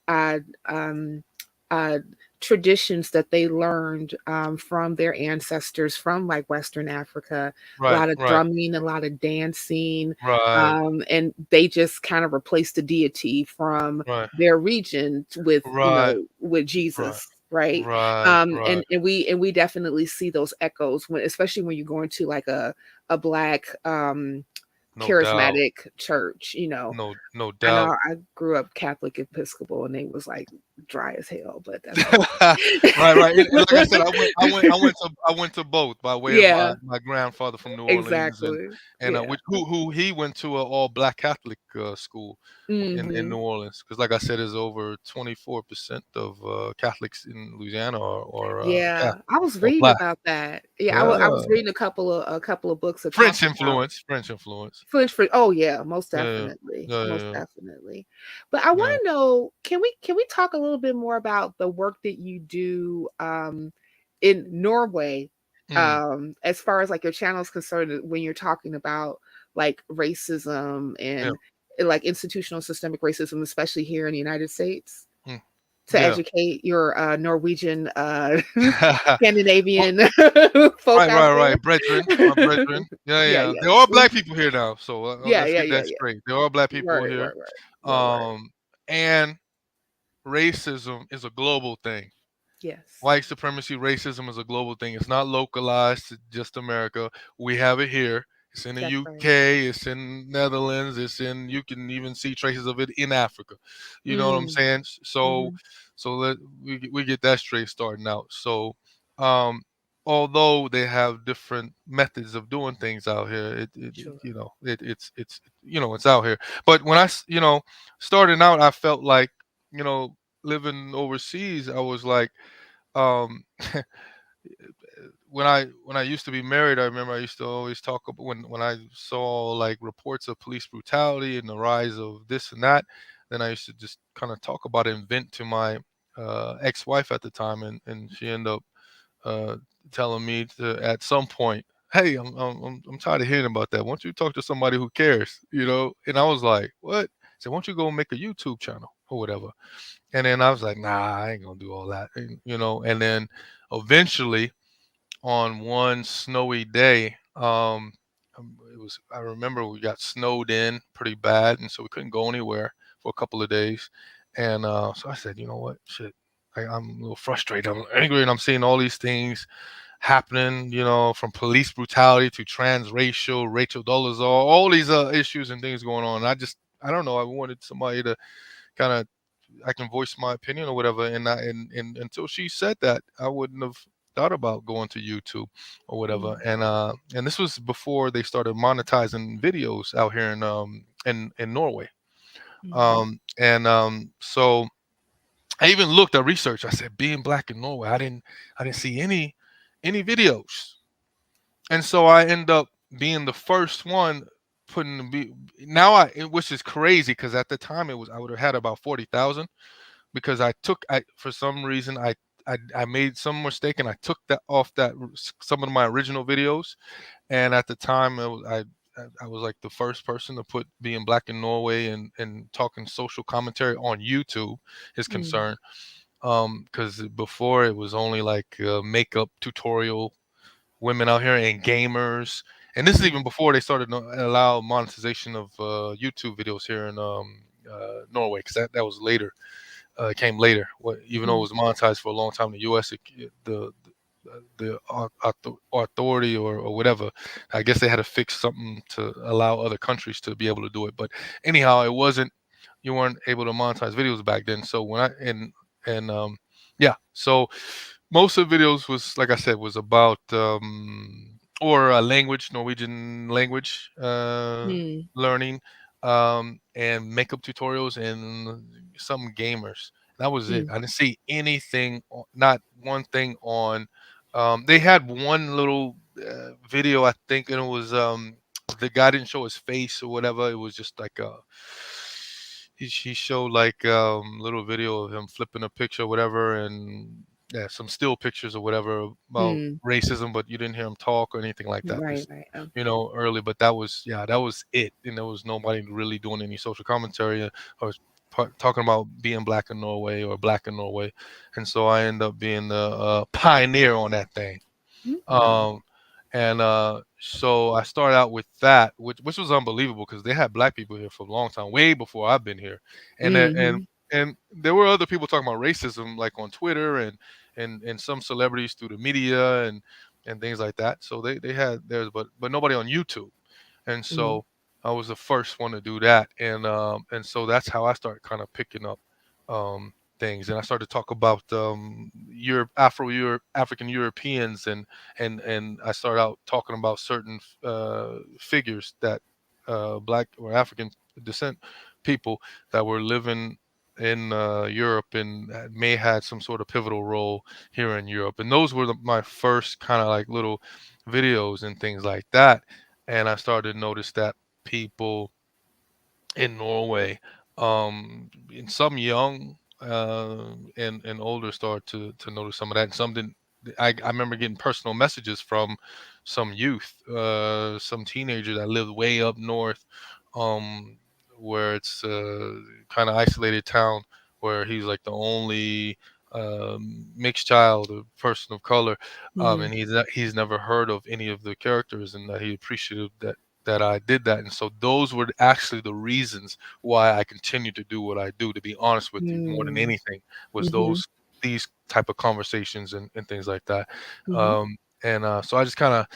uh, um, uh, traditions that they learned from their ancestors from like Western Africa. A
right,
lot of
right,
drumming, a lot of dancing,
right,
and they just kind of replaced the deity from
right,
their region with,
right,
with
right,
Jesus, right?
right, right.
And we definitely see those echoes when, especially when you go into like a black
No doubt,
charismatic church.
no
I know
doubt.
I grew up Catholic Episcopal and they was like dry as hell, but that's
Right, right. And like I
okay.
said, I went to both by way of
Yeah,
my grandfather from New Orleans, and
exactly.
which
Yeah.
who he went to a all black Catholic school in
Hmm.
New Orleans, because like I said, there's over 24% of Catholics in Louisiana are
Yeah,
Catholic
I was
or
reading
black.
about that. Yeah, I was
Yeah,
reading a couple of books that
French
talked about
influence, French influence.
French for. Oh yeah, most
Yeah, yeah,
definitely,
yeah,
most
yeah,
definitely. But I want
yeah.
to know, can we talk a little bit more about the work that you do in Norway,
Mm,
as far as like your channel is concerned, when you're talking about like racism
yeah.
and like institutional systemic racism, especially here in the United States,
Mm,
to
yeah.
educate your Norwegian,
Well,
Scandinavian folk
right,
out
right,
there.
right. Brethren, my brethren. Yeah,
Yeah,
yeah.
yeah,
They're all
yeah.
black people here now. So
Yeah,
let's
yeah,
get
yeah,
that
yeah.
straight. They're all black people
Word,
here.
word, word, word, word.
Um, and racism is a global thing.
Yes,
White supremacy, racism is a global thing. It's not localized to just America. We have it here. It's in the
that's right.
UK. It's in Netherlands. You can even see traces of it in Africa. You know what I'm
Mm,
saying? So,
hmm.
we get that straight starting out. So, um, although they have different methods of doing things out here,
Sure.
it's out here. But when starting out, I felt like, living overseas, I was like, um when I used to be married, I remember I used to always talk about when I saw like reports of police brutality and the rise of this and that. Then I used to just kind of talk about it and vent to my ex-wife at the time, and she ended up uh telling me to, at some point, hey, I'm tired of hearing about that. Why don't you talk to somebody who cares, And I was like, what? So why don't you go make a YouTube channel or whatever? And then I was like, nah, I ain't gonna do all that. And then eventually, on one snowy day, I remember we got snowed in pretty bad, and so we couldn't go anywhere for a couple of days. And so I said, you know what, shit, I'm a little frustrated, I'm angry, and I'm seeing all these things happening, from police brutality to transracial, Rachel Dolezal, all these issues and things going on. And I don't know, I wanted somebody to kind of, I can voice my opinion or whatever. And until she said that, I wouldn't have thought about going to YouTube or whatever.
Mm,
And this was before they started monetizing videos out here in Norway.
hmm.
So I even looked at research. I said, being black in Norway, I didn't see any videos. And so I end up being the first one putting now, which is crazy, because at the time I would have had about 40,000, because I for some reason I made some mistake, and I took that off some of my original videos. And at the time, I was like the first person to put being black in Norway and talking social commentary on YouTube is
Mm,
concerned. Because before it was only like a makeup tutorial women out here and gamers. And this is
Mm,
even before they started to allow monetization of YouTube videos here in Norway, because that was later. Came later. Even though it
mm,
was monetized for a long time in the U.S., authority or whatever, I guess they had to fix something to allow other countries to be able to do it. But anyhow, it wasn't. You weren't able to monetize videos back then. So when I and yeah, so most of the videos was, like I said, was about or a language, Norwegian language
mm,
learning, and makeup tutorials and some gamers. That was it.
mm,
I didn't see anything, not one thing on. They had one little video, I think, and it was the guy didn't show his face or whatever. It was just like he showed like little video of him flipping a picture or whatever, and yeah, some still pictures or whatever about
mm.
racism, but you didn't hear him talk or anything like that.
Right,
Just,
right.
early, but that was, yeah, that was it, and there was nobody really doing any social commentary or talking about being black in Norway or black in Norway, and so I end up being the pioneer on that thing.
Mm,
Um, and so I started out with that, which was unbelievable because they had black people here for a long time, way before I've been here, and uh, and
mhm,
and there were other people talking about racism like on Twitter and some celebrities through the media and things like that. So they had theirs, but nobody on YouTube, and
mm,
so I was the first one to do that, and so that's how I started kind of picking up um, things, and I started to talk about Europe, African Europeans, and I started out talking about certain figures that black or African descent people that were living in Europe and may had some sort of pivotal role here in Europe, and those were my first kind of like little videos and things like that, and I started to notice that people in Norway, and some young and older started to notice some of that, and some didn't. I remember getting personal messages from some youth, some teenager that lived way up north, um, where it's kind of isolated town, where he's like the only mixed child, a person of color,
mm,
and he's never heard of any of the characters, and that he appreciated that I did that. And so those were actually the reasons why I continue to do what I do, to be honest with you, more than
mm,
anything, was
mhm,
these type of conversations and things like that.
mhm.
And so I just kind of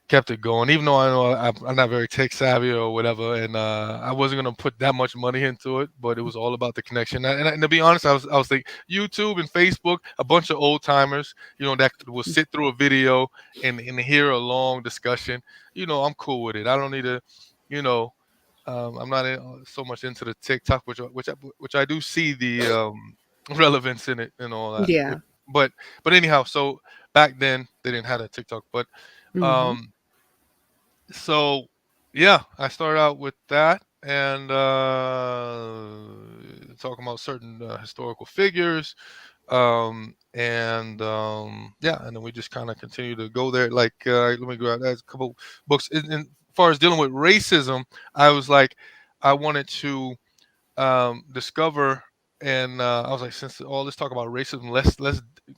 kept it going, even though I know I'm not very tech savvy or whatever, and I wasn't gonna put that much money into it, but it was all about the connection. And to be honest, I was thinking YouTube and Facebook, a bunch of old timers, that will sit through a video and hear a long discussion. I'm cool with it. I don't need to, you know. I'm not so much into the TikTok, which I do see the relevance in it and all that.
Yeah.
But anyhow, so back then they didn't have a TikTok, but
Mhm,
um, so yeah, I started out with that and talking about certain historical figures, and yeah, and then we just kind of continue to go there. Like, let me grab that, a couple books. And as far as dealing with racism, I was like, I wanted to discover, and I was like, since all this talk about racism, let's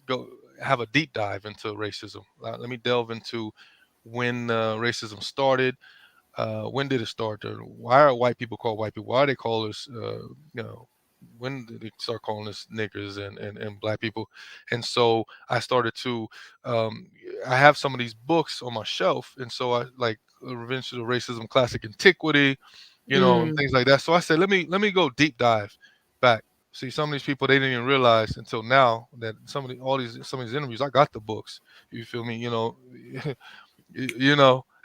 go have a deep dive into racism. Let me delve into when racism started, when did it start? Why are white people called white people? Why are they call us, when did they start calling us niggers and black people? And so I started to, um, I have some of these books on my shelf. And so I like Revenge of the Racism, Classic Antiquity, and
mm,
things like that. So I said, let me go deep dive back. See, some of these people, they didn't even realize until now that some of these interviews, I got the books. You feel me?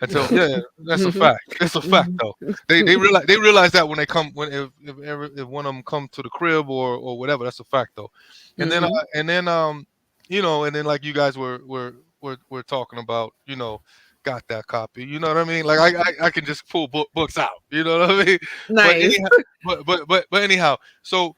Until, yeah, that's a
mhm,
fact. It's a fact
mhm.
though. They realize that when they come, when if one of them come to the crib or whatever. That's a fact though. And then
Mhm.
and then like you guys were talking about, got that copy. You know what I mean? Like I can just pull books out. You know what I mean? But
Nice.
anyhow, but anyhow, so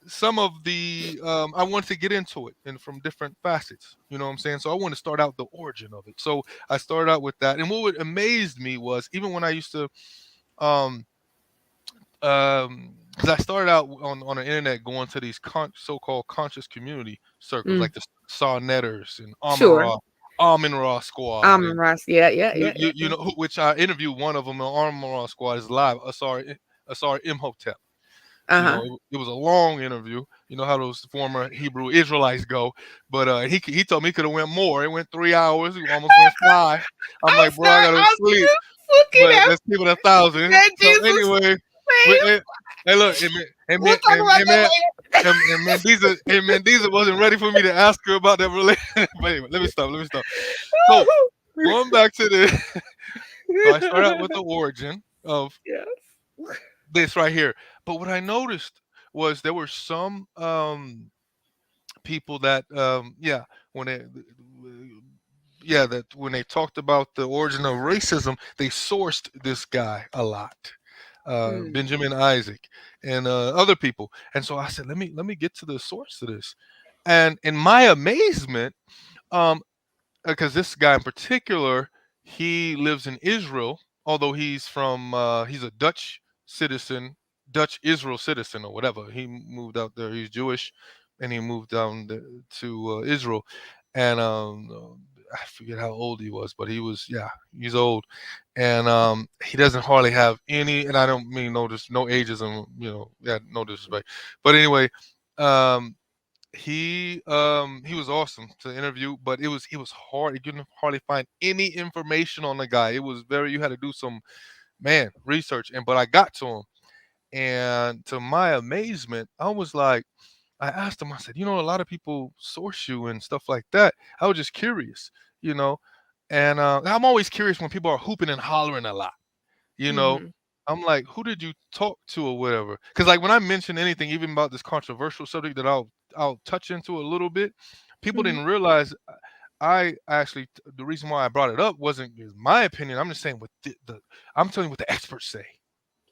some of the I wanted to get into it and from different facets. You know what I'm saying? So I want to start out the origin of it. So I started out with that. And what amazed me was, even when I used to um because I started out on the internet going to these so-called conscious community circles,
Mm,
like the Saw Netters and
sure.
Amara. Almond Raw Squad, and
Ross. Yeah, yeah,
you
yeah,
you,
yeah.
you know which I interviewed one of them on Almond Raw Squad is live. Asari Imhotep.
Uh
You
huh.
know, it was a long interview. You know how those former Hebrew Israelites go. But he told me he could have went more. It went 3 hours. He almost went 5. I'm
I'm
like, bro, I
sorry.
gotta
I'm
sleep.
just looking
But
at
let's keep it 1,000.
that
So
Jesus
anyway, we,
man.
hey, look,
We'll talk about that later.
and Mendiza wasn't ready for me to ask her about that relationship. But anyway, let me stop. So going back to the, so I started out with the origin of
Yes.
this right here. But what I noticed was there were some people that when they that when they talked about the origin of racism, they sourced this guy a lot,
Mm,
Benjamin Isaac, and other people. And so I said, let me get to the source of this. And in my amazement, um, because this guy in particular, he lives in Israel, although he's a Dutch citizen, Dutch Israel citizen or whatever. He moved out there. He's Jewish, and he moved down to Israel, and I forget how old he was, but he's old, and he doesn't hardly have any. And I don't mean no ageism, no disrespect, but anyway. Um, he was awesome to interview, but it was hard. You couldn't hardly find any information on the guy. It was very you had to do some research, but I got to him, and to my amazement, I was like, I asked him. I said, a lot of people source you and stuff like that. I was just curious, you know, and I'm always curious when people are hooping and hollering a lot you know
mm-hmm,
I'm like, who did you talk to or whatever? Because like when I mention anything, even about this controversial subject that I'll touch into a little bit, people
mm-hmm,
didn't realize I actually the reason why I brought it up wasn't is my opinion. I'm just saying what I'm telling you what the experts say.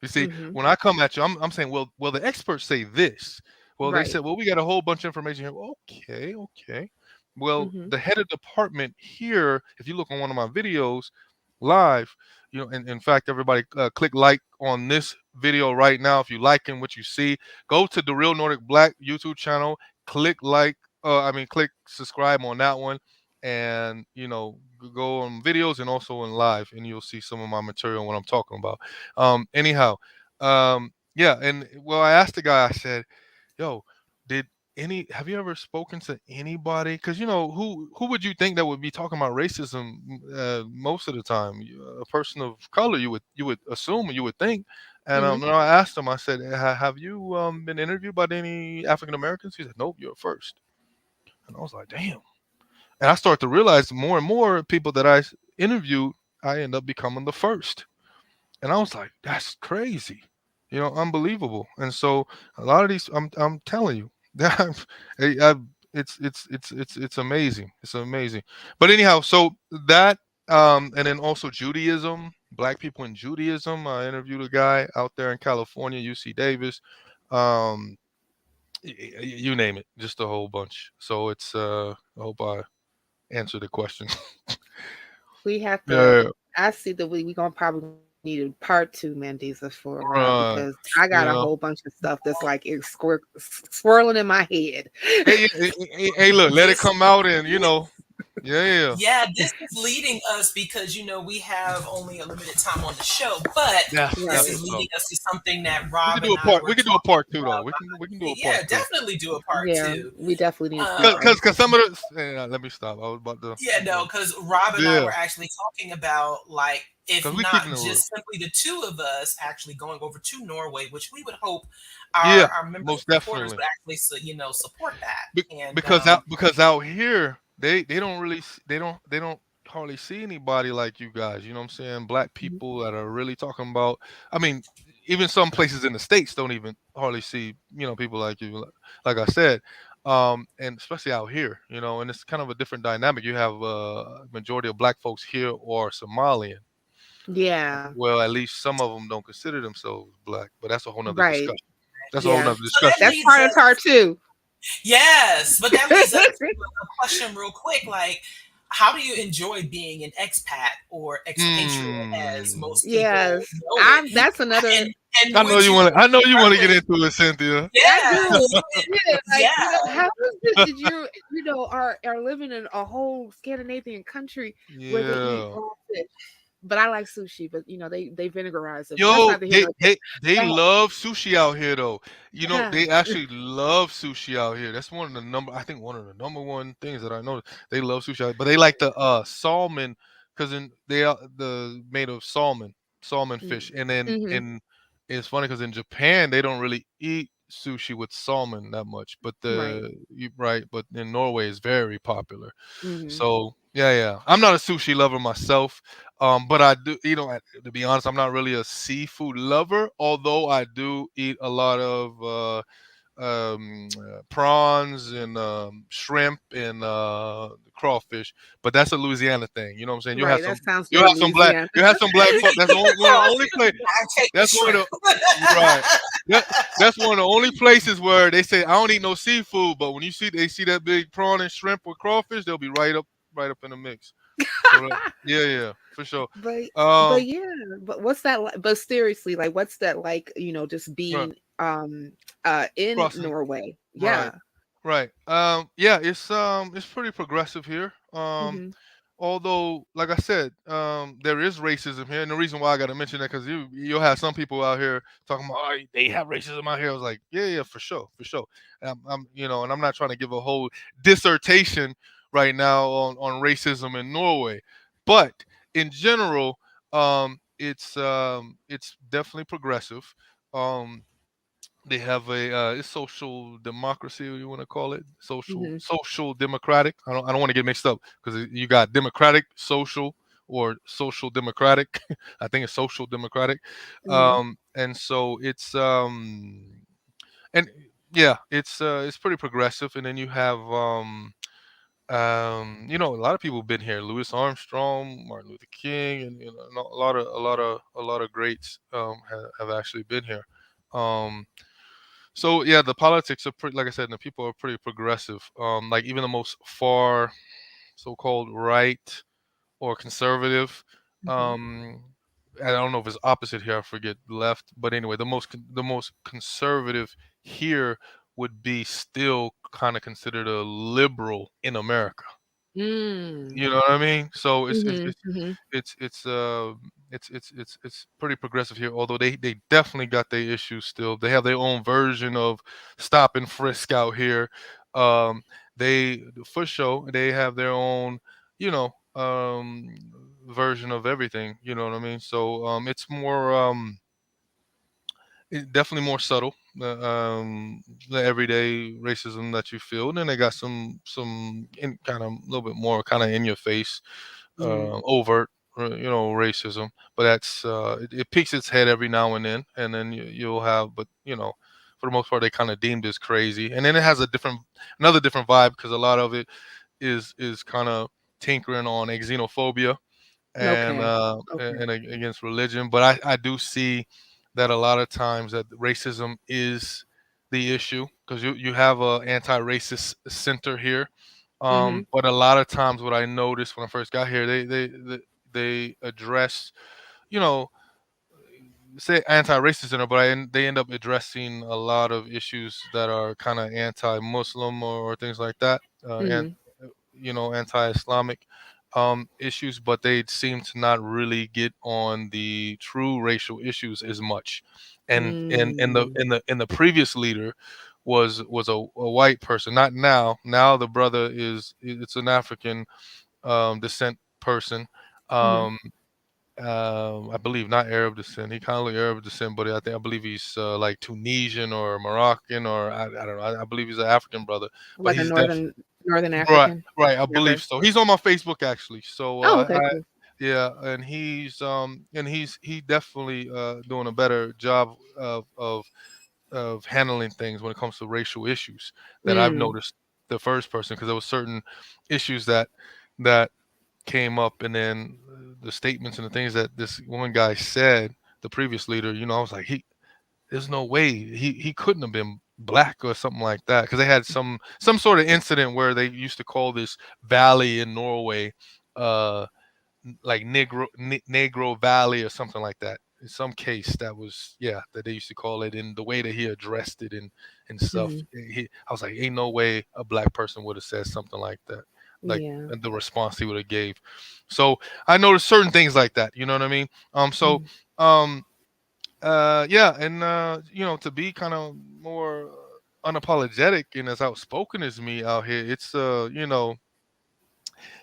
You see,
mm-hmm.
when I come at you, I'm saying, well, the experts say this. Well, they
Right.
said, well, we got a whole bunch of information here. Well, okay. Well,
Mm-hmm,
the head of department here, if you look on one of my videos live, and in fact, everybody click like on this video right now if you liking what you see. Go to the Real Nordic Black YouTube channel, click like, click subscribe on that one, and go on videos and also in live, and you'll see some of my material and what I'm talking about. Anyhow, yeah, and well, I asked the guy. I said, "Yo, did have you ever spoken to anybody? Because who would you think that would be talking about racism most of the time? A person of color, you would assume, you would think." And
mm-hmm.
then I asked him. I said, "Have you been interviewed by any African Americans?" He said, "Nope, you're first." And I was like, "Damn." And I started to realize more and more people that I interviewed, I end up becoming the first. And I was like, that's crazy, unbelievable. And so a lot of these, I'm telling you, I- it's amazing. It's amazing. But anyhow, so that and then also Judaism, black people in Judaism. I interviewed a guy out there in California, UC Davis. Um, you name it, just a whole bunch. So it's I hope I answered the question.
We have to.
Yeah,
I see that we gonna probably need a part 2, Mandisa, for a while because
right.
I got a whole
Yeah.
bunch of stuff that's like it's swirling in my head.
Hey, look, let it
This
come out and yeah,
Yeah, this is leading us because we have only a limited time on the show, but this
that's
Right.
is
what's
leading
up.
us to something that
We
Rob
can do
and
a
I
part.
were
We can do a
talking
part two though.
about.
We can do a
Yeah,
part two.
definitely do a part
Yeah,
two.
we definitely need a
Cause,
feature.
cause, 'cause some of the let me stop. I was about to
Yeah, no, because Rob and I
yeah.
were actually talking about, like, if
Cause we keeping
not
it real.
just simply the two of us actually going over to Norway, which we would hope
Yeah,
our members
most
and supporters
definitely.
would actually support
Be-
that. And
because out here they don't really they don't hardly see anybody like you guys. You know what I'm saying? Black
Mhm.
people that are really talking about. I mean, even some places in the states don't even hardly see people like you. Like I said, and especially out here, and it's kind of a different dynamic. You have majority of black folks here or Somalian.
Yeah,
Well, at least some of them don't consider themselves black, but that's a whole nother
right.
discussion. That's a whole
Yeah,
nother
so that
discussion.
that's
leads
part of
us.
part 2.
Yes, but that leads us to a question real quick. Like, how do you enjoy being an expat or expatriate, as
Hmm.
most people
Yes,
know it?
I'm. That's another.
And
I know
would
you
you
want to. I know you want to get
preference?
into it, Cynthia.
I
Yeah,
do. Yeah, like
yeah,
how is it that are living in a whole Scandinavian country where they eat
Yeah.
raw fish? But I like sushi, but they vinegarize it. But that's
Yo,
neither here
they
nor
they they
there.
love sushi out here though. You know,
Yeah.
they actually love sushi out here. That's one of the number. I think one of the number one things that I know. They love sushi, but they like the salmon because they are the made of salmon fish, and then
Mm-hmm.
in it's funny because in Japan they don't really eat sushi with salmon that much, but
Right.
right, but in Norway it's very popular.
Mm-hmm.
So yeah. I'm not a sushi lover myself, but I do. To be honest, I'm not really a seafood lover. Although I do eat a lot of prawns and shrimp and crawfish. But that's a Louisiana thing. You know what I'm saying?
Right. That sounds
You
very
have some black.
Louisiana.
You have some black folk. That's one of the only place.
I take the
That's one
shrimp.
of the right. That, that's one of the only places where they say I don't eat no seafood, but when they see that big prawn and shrimp or crawfish, they'll be right up in the mix. So yeah, for sure.
But
Um,
yeah, but what's that like? But seriously, like what's that like, just
right,
being in
crossing,
Norway?
right,
Yeah.
right. Yeah, it's pretty progressive here.
Mm-hmm.
Although, like I said, there is racism here, and the reason why I got to mention that because you'll have some people out here talking about they have racism out here. I was like, yeah, for sure, for sure. And I'm not trying to give a whole dissertation right now on racism in Norway, but in general, it's definitely progressive. Um, they have a social democracy, what you want to call it,
Mm-hmm.
social democratic. I don't want to get mixed up because you got democratic, social, or social democratic. I think it's social democratic,
Mm-hmm.
and so and yeah, it's pretty progressive. And then you have a lot of people have been here. Louis Armstrong, Martin Luther King, and a lot of greats have actually been here. Um, so yeah, the politics are pretty, like I said, and the people are pretty progressive. Like even the most far so-called right or conservative.
Mm-hmm.
Um, I don't know if it's opposite here. I forget left, but anyway, the most conservative here would be still kind of considered a liberal in America.
Mm.
You know what I mean? So
Mm-hmm. Mm-hmm.
it's it's uh it's pretty progressive here. Although they definitely got their issues still. They have their own version of stop and frisk out here. Um, they for sure they have their own version of everything. You know what I mean? So it's more definitely more subtle. The everyday racism that you feel, and then they got some in kind of a little bit more kind of in your face, overt, racism. But it peeks its head every now and then you'll have, but for the most part, they kind of deemed as crazy, and then it has another different vibe because a lot of it is kind of tinkering on xenophobia and
Okay.
uh
Okay.
against religion. But I do see that a lot of times that racism is the issue because you have a anti-racist center here.
Mm-hmm.
But a lot of times what I noticed when I first got here, they address, you know say anti-racist center, but they end up addressing a lot of issues that are kind of anti-Muslim or things like that, and
Mm-hmm.
anti-Islamic issues, but they seem to not really get on the true racial issues as much. And the
Mm.
in the in the previous leader was a white person. Not now. Now the brother it's an African descent person.
Mm-hmm.
Um, I believe not Arab descent. He kind of look Arab descent, but I believe he's like Tunisian or Moroccan or I don't know. I believe he's an African brother, but
Like a
he's definitely
northern
right.
African.
Right, I
Okay.
believe so. He's on my Facebook actually. So
Oh, okay, cool.
yeah, and he definitely doing a better job of handling things when it comes to racial issues that I've
Mm.
noticed the first person because there was certain issues that came up, and then the statements and the things that this one guy said, the previous leader, I was like, there's no way he couldn't have been Black or something like that, because they had some sort of incident where they used to call this valley in Norway, uh, like Negro Valley or something like that. In some case, that was, yeah, that they used to call it, in the way that he addressed it and stuff.
Mhm.
I was like, ain't no way a black person would have said something like that, like
Yeah.
the response he would have gave. So I noticed certain things like that. You know what I mean? So
Mhm.
um, yeah, and to be kind of more unapologetic and as outspoken as me out here, it's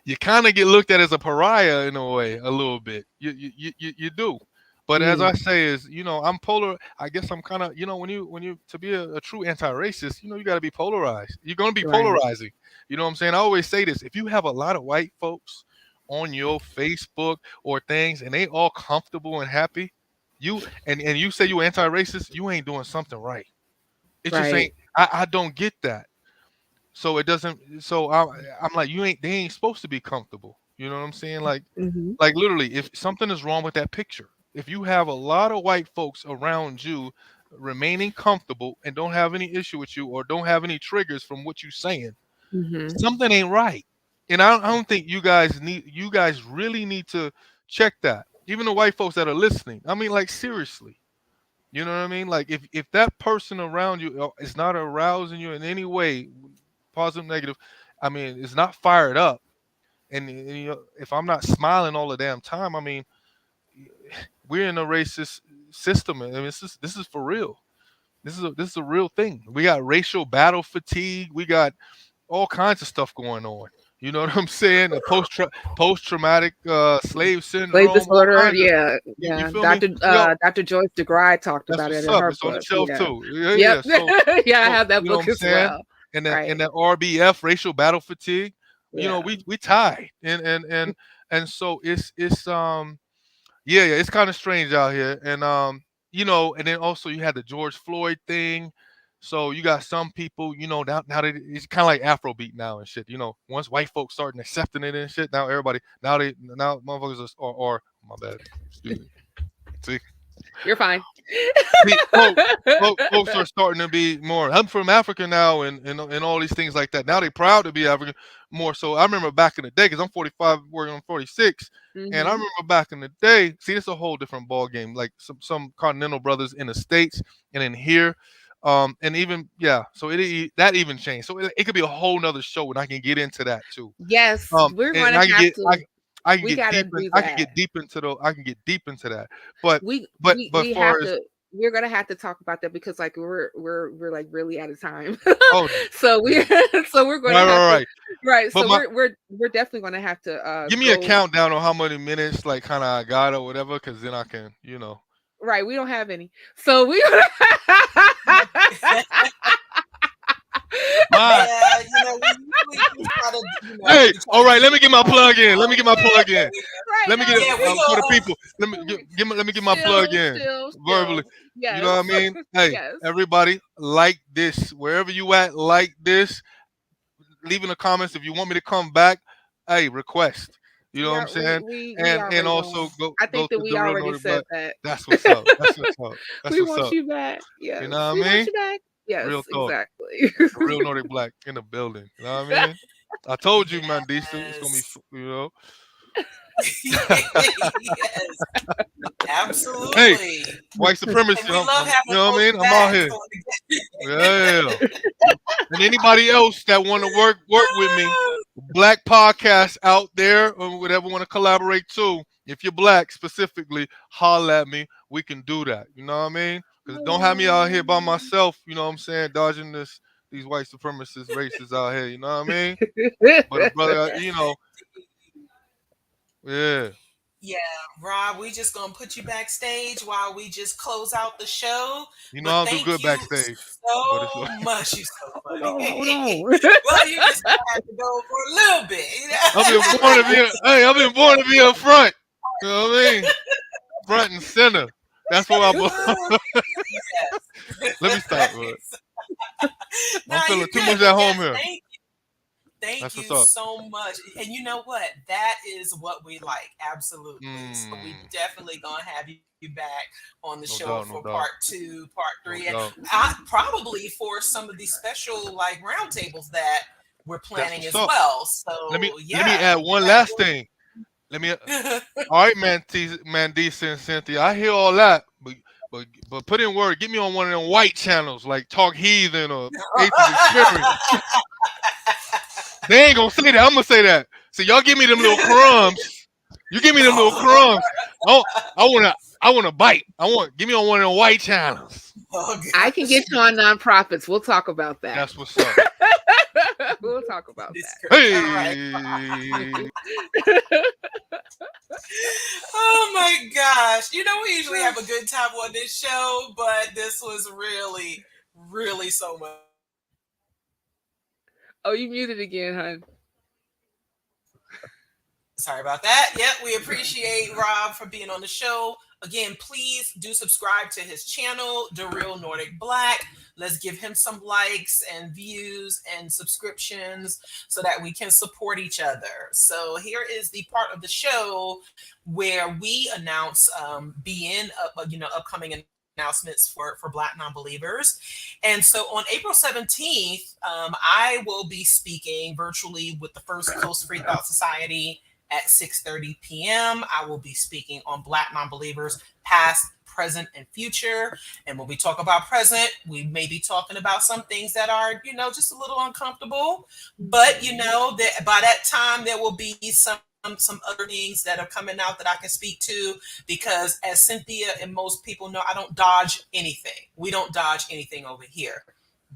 you kind of get looked at as a pariah in a way, a little bit. You do. But as I
Mm.
say, is I'm polar. I guess I'm kind of, when you to be a true anti-racist, you got to be polarized. You're gonna be
Right.
polarizing. You know what I'm saying? I always say this: if you have a lot of white folks on your Facebook or things, and they all comfortable and happy, and you say you anti-racist, you ain't doing something right. It just ain't.
Right.
I don't get that. So it doesn't. So I'm like, they ain't supposed to be comfortable. You know what I'm saying?
Mhm.
Like literally, if something is wrong with that picture, if you have a lot of white folks around you remaining comfortable and don't have any issue with you or don't have any triggers from what you're saying,
Mhm.
something ain't right. And I don't think you guys really need to check that. Even the white folks that are listening. I mean, like, seriously. You know what I mean? Like, if that person around you is not arousing you in any way, positive, negative, I mean, it's not fired up, and if I'm not smiling all the damn time, I mean, we're in a racist system, and I mean, this is for real. This is a real thing. We got racial battle fatigue. We got all kinds of stuff going on. You know what I'm saying? The post traumatic slave
Slave
syndrome, all
disorder.
kinds of.
Yeah.
You
Yeah.
feel me?
Dr. Joyce DeGride talked
That's
about it
what's
in
up.
her
It's on the
book.
shelf
Yeah.
too. Yeah,
Yep.
yeah. So,
Yeah, I
so
have that
you know
book
what I'm
as
saying?
well.
And
Right.
that RBF, racial battle fatigue.
Yeah.
We tied, and so it's yeah, it's kind of strange out here, and then also you had the George Floyd thing. So you got some people, now that it's kind of like Afrobeat now and shit. Once white folks starting accepting it and shit, now everybody now motherfuckers are my bad, excuse me. See,
You're fine.
See, folks are starting to be more. I'm from Africa now, and all these things like that. Now they proud to be African more. So I remember back in the day, because I'm 45, working on 46, and I
Mhm.
remember back in the day. See, it's a whole different ball game. Like some continental brothers in the states and in here, and even, yeah. So that even changed. So it could be a whole nother show, and I can get into that too.
Yes, we're
And
gonna
I can
have
get
to.
I can
We
get
gotta
deep in
do
I can
that.
get deep into the I can get deep into that. But
We
but
we
but
we
far
have
as
to. We're gonna have to talk about that because like we're like really out of time.
oh
so we
yeah.
so we're gonna
Right,
have
right,
to.
right.
Right.
But
So we're definitely gonna have to
give me a
go.
countdown on how many minutes, like, kind of I got or whatever, because then I can.
Right. We don't have any. So we.
Bye.
Yeah, we usually just try to,
Hey,
we try
all
to
right.
keep
Let
it
me get my
quiet.
plug in. Let me get my plug in.
Right.
Let me
No.
get it
Yeah, we
for
go.
the people. Let me get my plug
Chill,
in
chill,
verbally.
chill.
You know
Yes.
what I mean? Hey,
Yes.
everybody, like this wherever you at. Like this. Leave in the comments if you want me to come back. Hey, request. You know what
Yeah,
I'm saying?
we
And
already know.
also
I
go
think that
to
we
the real
already
Nordic
said
Black.
that.
That's what's up. That's what's up. That's
We
what's
want
up.
you back.
You
Yes,
know what
we
I
want
mean?
you back.
Real
Yes,
talk.
exactly.
The real Nordic Black in the building. You know what I mean? I told you, Mandisa, it's gonna be,
Yes.
you know.
Yes,
Hey,
absolutely.
white supremacy.
And we love
You
having
know what I
folks
mean? I'm out
back.
here.
So
Yeah. And anybody else that want to work with me, black podcasts out there, or whatever, want to collaborate too. If you're black specifically, holla at me. We can do that. You know what I mean? Because don't have me out here by myself. You know what I'm saying? Dodging these white supremacist races out here. You know what I mean? But a brother, yeah.
yeah, Rob, we just gonna put you backstage while we just close out the show.
You know
But
I don't do
thank
good
you
backstage, but it's
so much. You so
Hold
funny.
on, hold on.
Well, you just gonna have to go for a little bit.
I've been born to be. Hey, I've been born to be up front. You know what I mean? Front and center. That's where I.
Yes.
Let me stop. Bro. I'm
No,
feeling
you're
too
good.
much
But
at home
yes,
here.
Thank
That's what's
you
up.
so much. And you know what? That is what we like. Absolutely. So we
Mm,
definitely gonna have you back on the
no
show for
doubt, no
part
doubt,
2, part 3,
no
and
doubt.
probably for some of these special like roundtables that we're
That's
planning
what's
as
up.
well.
Let me
So
let me
yeah,
add one last thing. Let me. All right, man, Mandisa and Cynthia. I hear all that, but put in word. Get me on one of them white channels like Talk Heathen or Atheist Experience. They ain't gonna say that. I'm gonna say that. So y'all give me them little crumbs. You give me them little crumbs. Oh, I wanna I wanna bite. Give me on one of them white channels.
Oh
I can
gosh,
get you on nonprofits. We'll talk about that.
That's what's up.
We'll talk about
this
that.
great. All right.
Hey.
Oh my gosh. You know, we usually have a good time on this show, but this was really, really so much.
Oh, you muted again, hon.
Sorry about that. Yep, we appreciate Rob for being on the show. Again, please do subscribe to his channel, DaRealNordicBlack. Let's give him some likes and views and subscriptions so that we can support each other. So here is the part of the show where we announce upcoming announcements for Black non-believers. And so on April 17th, I will be speaking virtually with the First Coast Free Thought Society at 6:30 p.m. I will be speaking on Black non-believers, past, present, and future. And when we talk about present, we may be talking about some things that are, just a little uncomfortable. But that by that time there will be some other things that are coming out that I can speak to, because as Cynthia and most people know, I don't dodge anything. We don't dodge anything over here.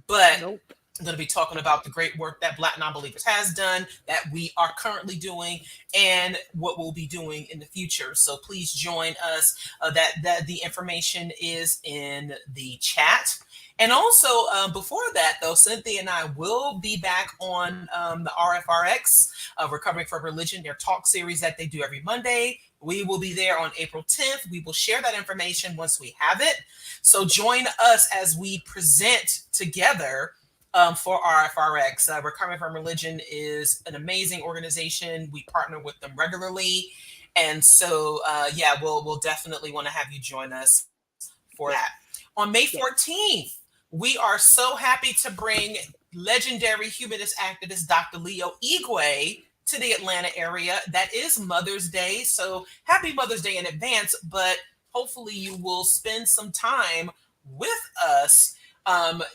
But
Nope.
I'm going to be talking about the great work that Black Non-Believers has done, that we are currently doing, and what we'll be doing in the future. So please join us. That the information is in the chat. And also, before that, though, Cynthia and I will be back on the RFRX, Recovering from Religion, their talk series that they do every Monday. We will be there on April 10th. We will share that information once we have it. So join us as we present together for RFRX. Recovering from Religion is an amazing organization. We partner with them regularly. And so, we'll definitely want to have you join us for that. On May 14th, we are so happy to bring legendary humanist activist Dr. Leo Igwe to the Atlanta area. That is Mother's Day. So happy Mother's Day in advance, but hopefully you will spend some time with us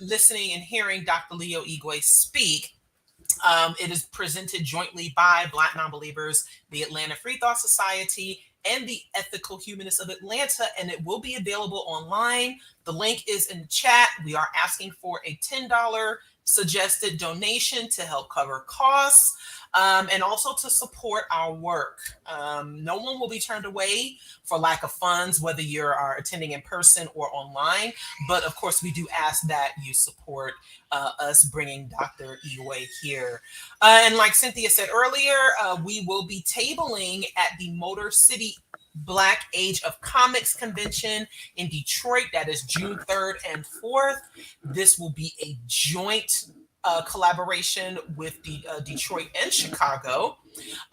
listening and hearing Dr. Leo Igwe speak. It is presented jointly by Black Non-Believers, the Atlanta Free Thought Society, and the Ethical Humanists of Atlanta, and it will be available online. The link is in the chat. We are asking for a $10 suggested donation to help cover costs, and also to support our work. No one will be turned away for lack of funds, whether you are attending in person or online. But of course, we do ask that you support us bringing Dr. Igwe here. And like Cynthia said earlier, we will be tabling at the Motor City Black Age of Comics Convention in Detroit. That is June 3rd and 4th. This will be a joint collaboration with the Detroit and Chicago.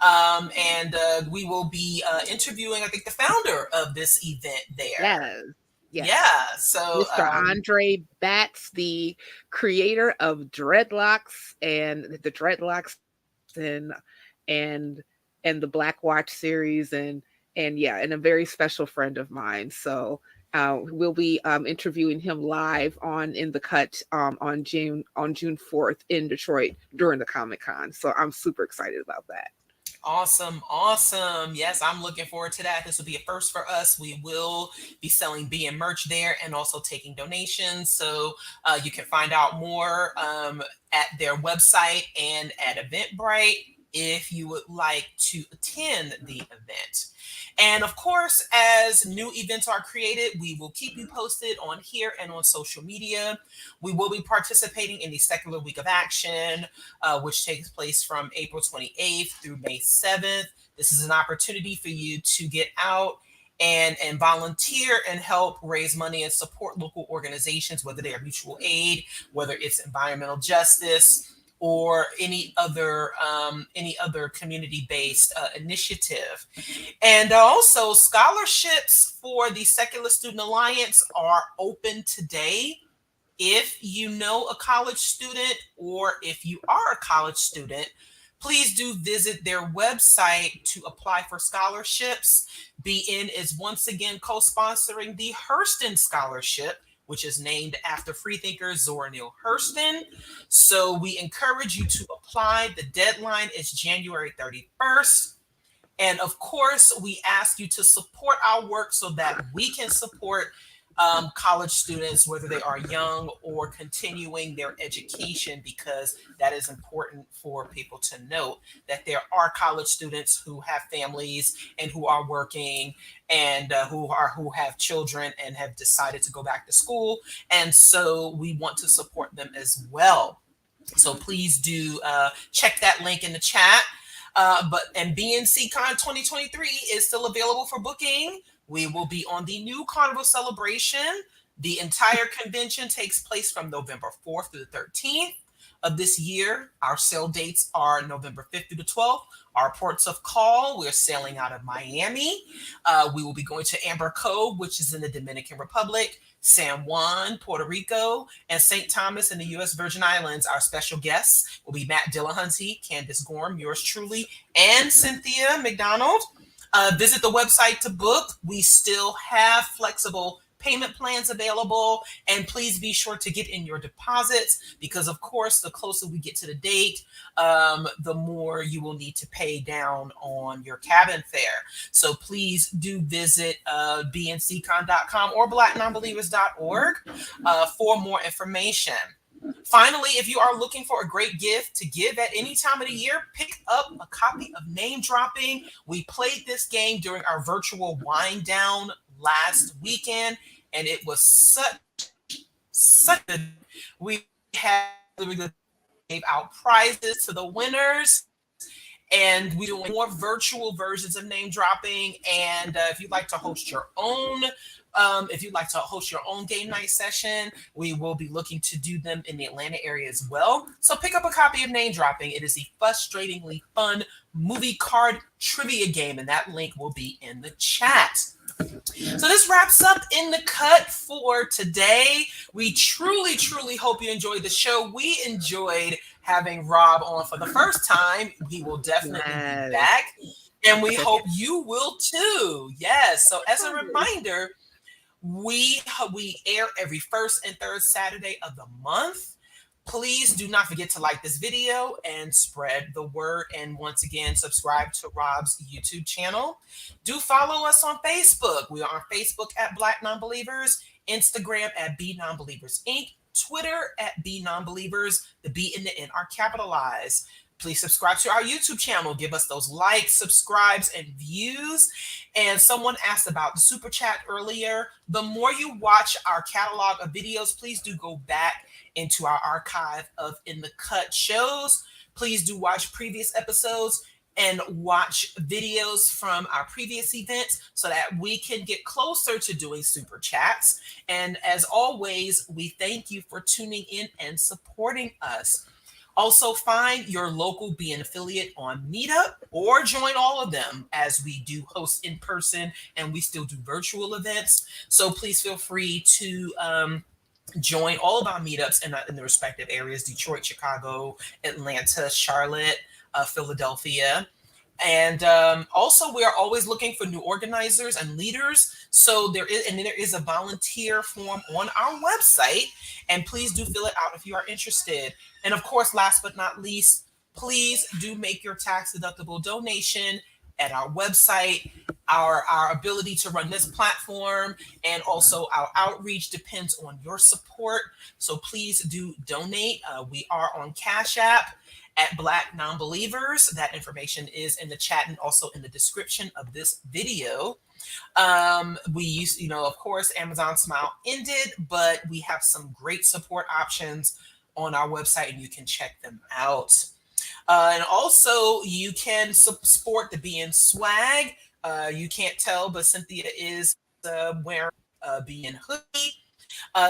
And we will be interviewing, I think, the founder of this event there.
Yes.
Yeah. So
Mr. Andre Batts, the creator of Dreadlocks and the Dreadlocks and the Black Watch series, and a very special friend of mine. So we'll be interviewing him live in the cut on June 4th in Detroit during the Comic-Con. So I'm super excited about that.
Awesome. Yes, I'm looking forward to that. This will be a first for us. We will be selling BN merch there and also taking donations. So you can find out more at their website and at Eventbrite if you would like to attend the event. And of course, as new events are created, we will keep you posted on here and on social media. We will be participating in the Secular Week of Action, which takes place from April 28th through May 7th. This is an opportunity for you to get out and volunteer and help raise money and support local organizations, whether they are mutual aid, whether it's environmental justice, or any other community-based initiative. And also, scholarships for the Secular Student Alliance are open today. If you know a college student, or if you are a college student, please do visit their website to apply for scholarships. BN is once again co-sponsoring the Hurston Scholarship, which is named after freethinker Zora Neale Hurston. So we encourage you to apply. The deadline is January 31st. And of course, we ask you to support our work so that we can support college students, whether they are young or continuing their education, because that is important for people to note that there are college students who have families and who are working, and who have children and have decided to go back to school. And so we want to support them as well. So please do check that link in the chat. And BNCCon 2023 is still available for booking. We will be on the new Carnival celebration. The entire convention takes place from November 4th through the 13th of this year. Our sail dates are November 5th through the 12th. Our ports of call, we're sailing out of Miami. We will be going to Amber Cove, which is in the Dominican Republic, San Juan, Puerto Rico, and St. Thomas in the U.S. Virgin Islands. Our special guests will be Matt Dillahunty, Candace Gorham, yours truly, and Cynthia McDonald. Visit the website to book. We still have flexible payment plans available, and please be sure to get in your deposits, because of course the closer we get to the date, the more you will need to pay down on your cabin fare. So please do visit bnccon.com or blacknonbelievers.org for more information. Finally, if you are looking for a great gift to give at any time of the year, pick up a copy of Name Dropping. We played this game during our virtual wind down last weekend, and it was such a, we had, we gave out prizes to the winners, and we're doing more virtual versions of Name Dropping. And if you'd like to host your own game night session, we will be looking to do them in the Atlanta area as well. So pick up a copy of Name Dropping. It is a frustratingly fun movie card trivia game, and that link will be in the chat. So this wraps up In the Cut for today. We truly, truly hope you enjoyed the show. We enjoyed having Rob on for the first time. He will definitely be back, and we hope you will too. Yes. So as a reminder, we air every first and third Saturday of the month. Please do not forget to like this video and spread the word. And once again, subscribe to Rob's YouTube channel. Do follow us on Facebook. We are on Facebook at Black Nonbelievers, Instagram at BNonbelievers Inc., Twitter at BNonbelievers. The B and the N are capitalized. Please subscribe to our YouTube channel. Give us those likes, subscribes, and views. And someone asked about the super chat earlier. The more you watch our catalog of videos, please do go back into our archive of In the Cut shows. Please do watch previous episodes and watch videos from our previous events so that we can get closer to doing super chats. And as always, we thank you for tuning in and supporting us. Also, find your local BN affiliate on Meetup or join all of them, as we do host in person and we still do virtual events. So please feel free to join all of our meetups in the respective areas: Detroit, Chicago, Atlanta, Charlotte, Philadelphia. And also, we are always looking for new organizers and leaders. So there is a volunteer form on our website, and please do fill it out if you are interested. And of course, last but not least, please do make your tax deductible donation at our website. Our ability to run this platform and also our outreach depends on your support. So please do donate. We are on Cashapp at Black Nonbelievers. That information is in the chat and also in the description of this video. We used, of course, Amazon Smile ended, but we have some great support options on our website, and you can check them out. And also, you can support the BN swag. You can't tell, but Cynthia is wearing a BN hoodie.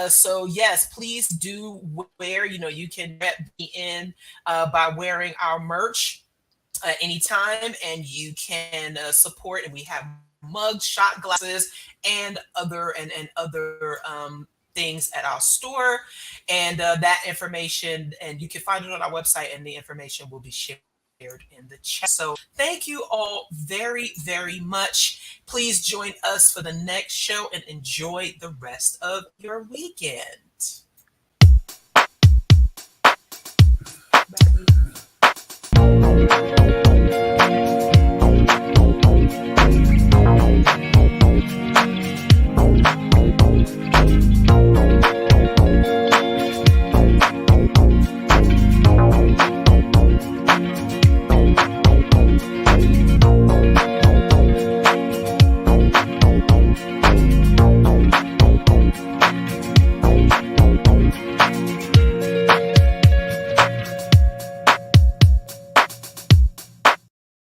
So yes, please do wear. You can rep me in by wearing our merch anytime, and you can support. And we have mugs, shot glasses, and other things at our store. And that information, and you can find it on our website, and the information will be shared in the chat. So thank you all very, very much. Please join us for the next show and enjoy the rest of your weekend.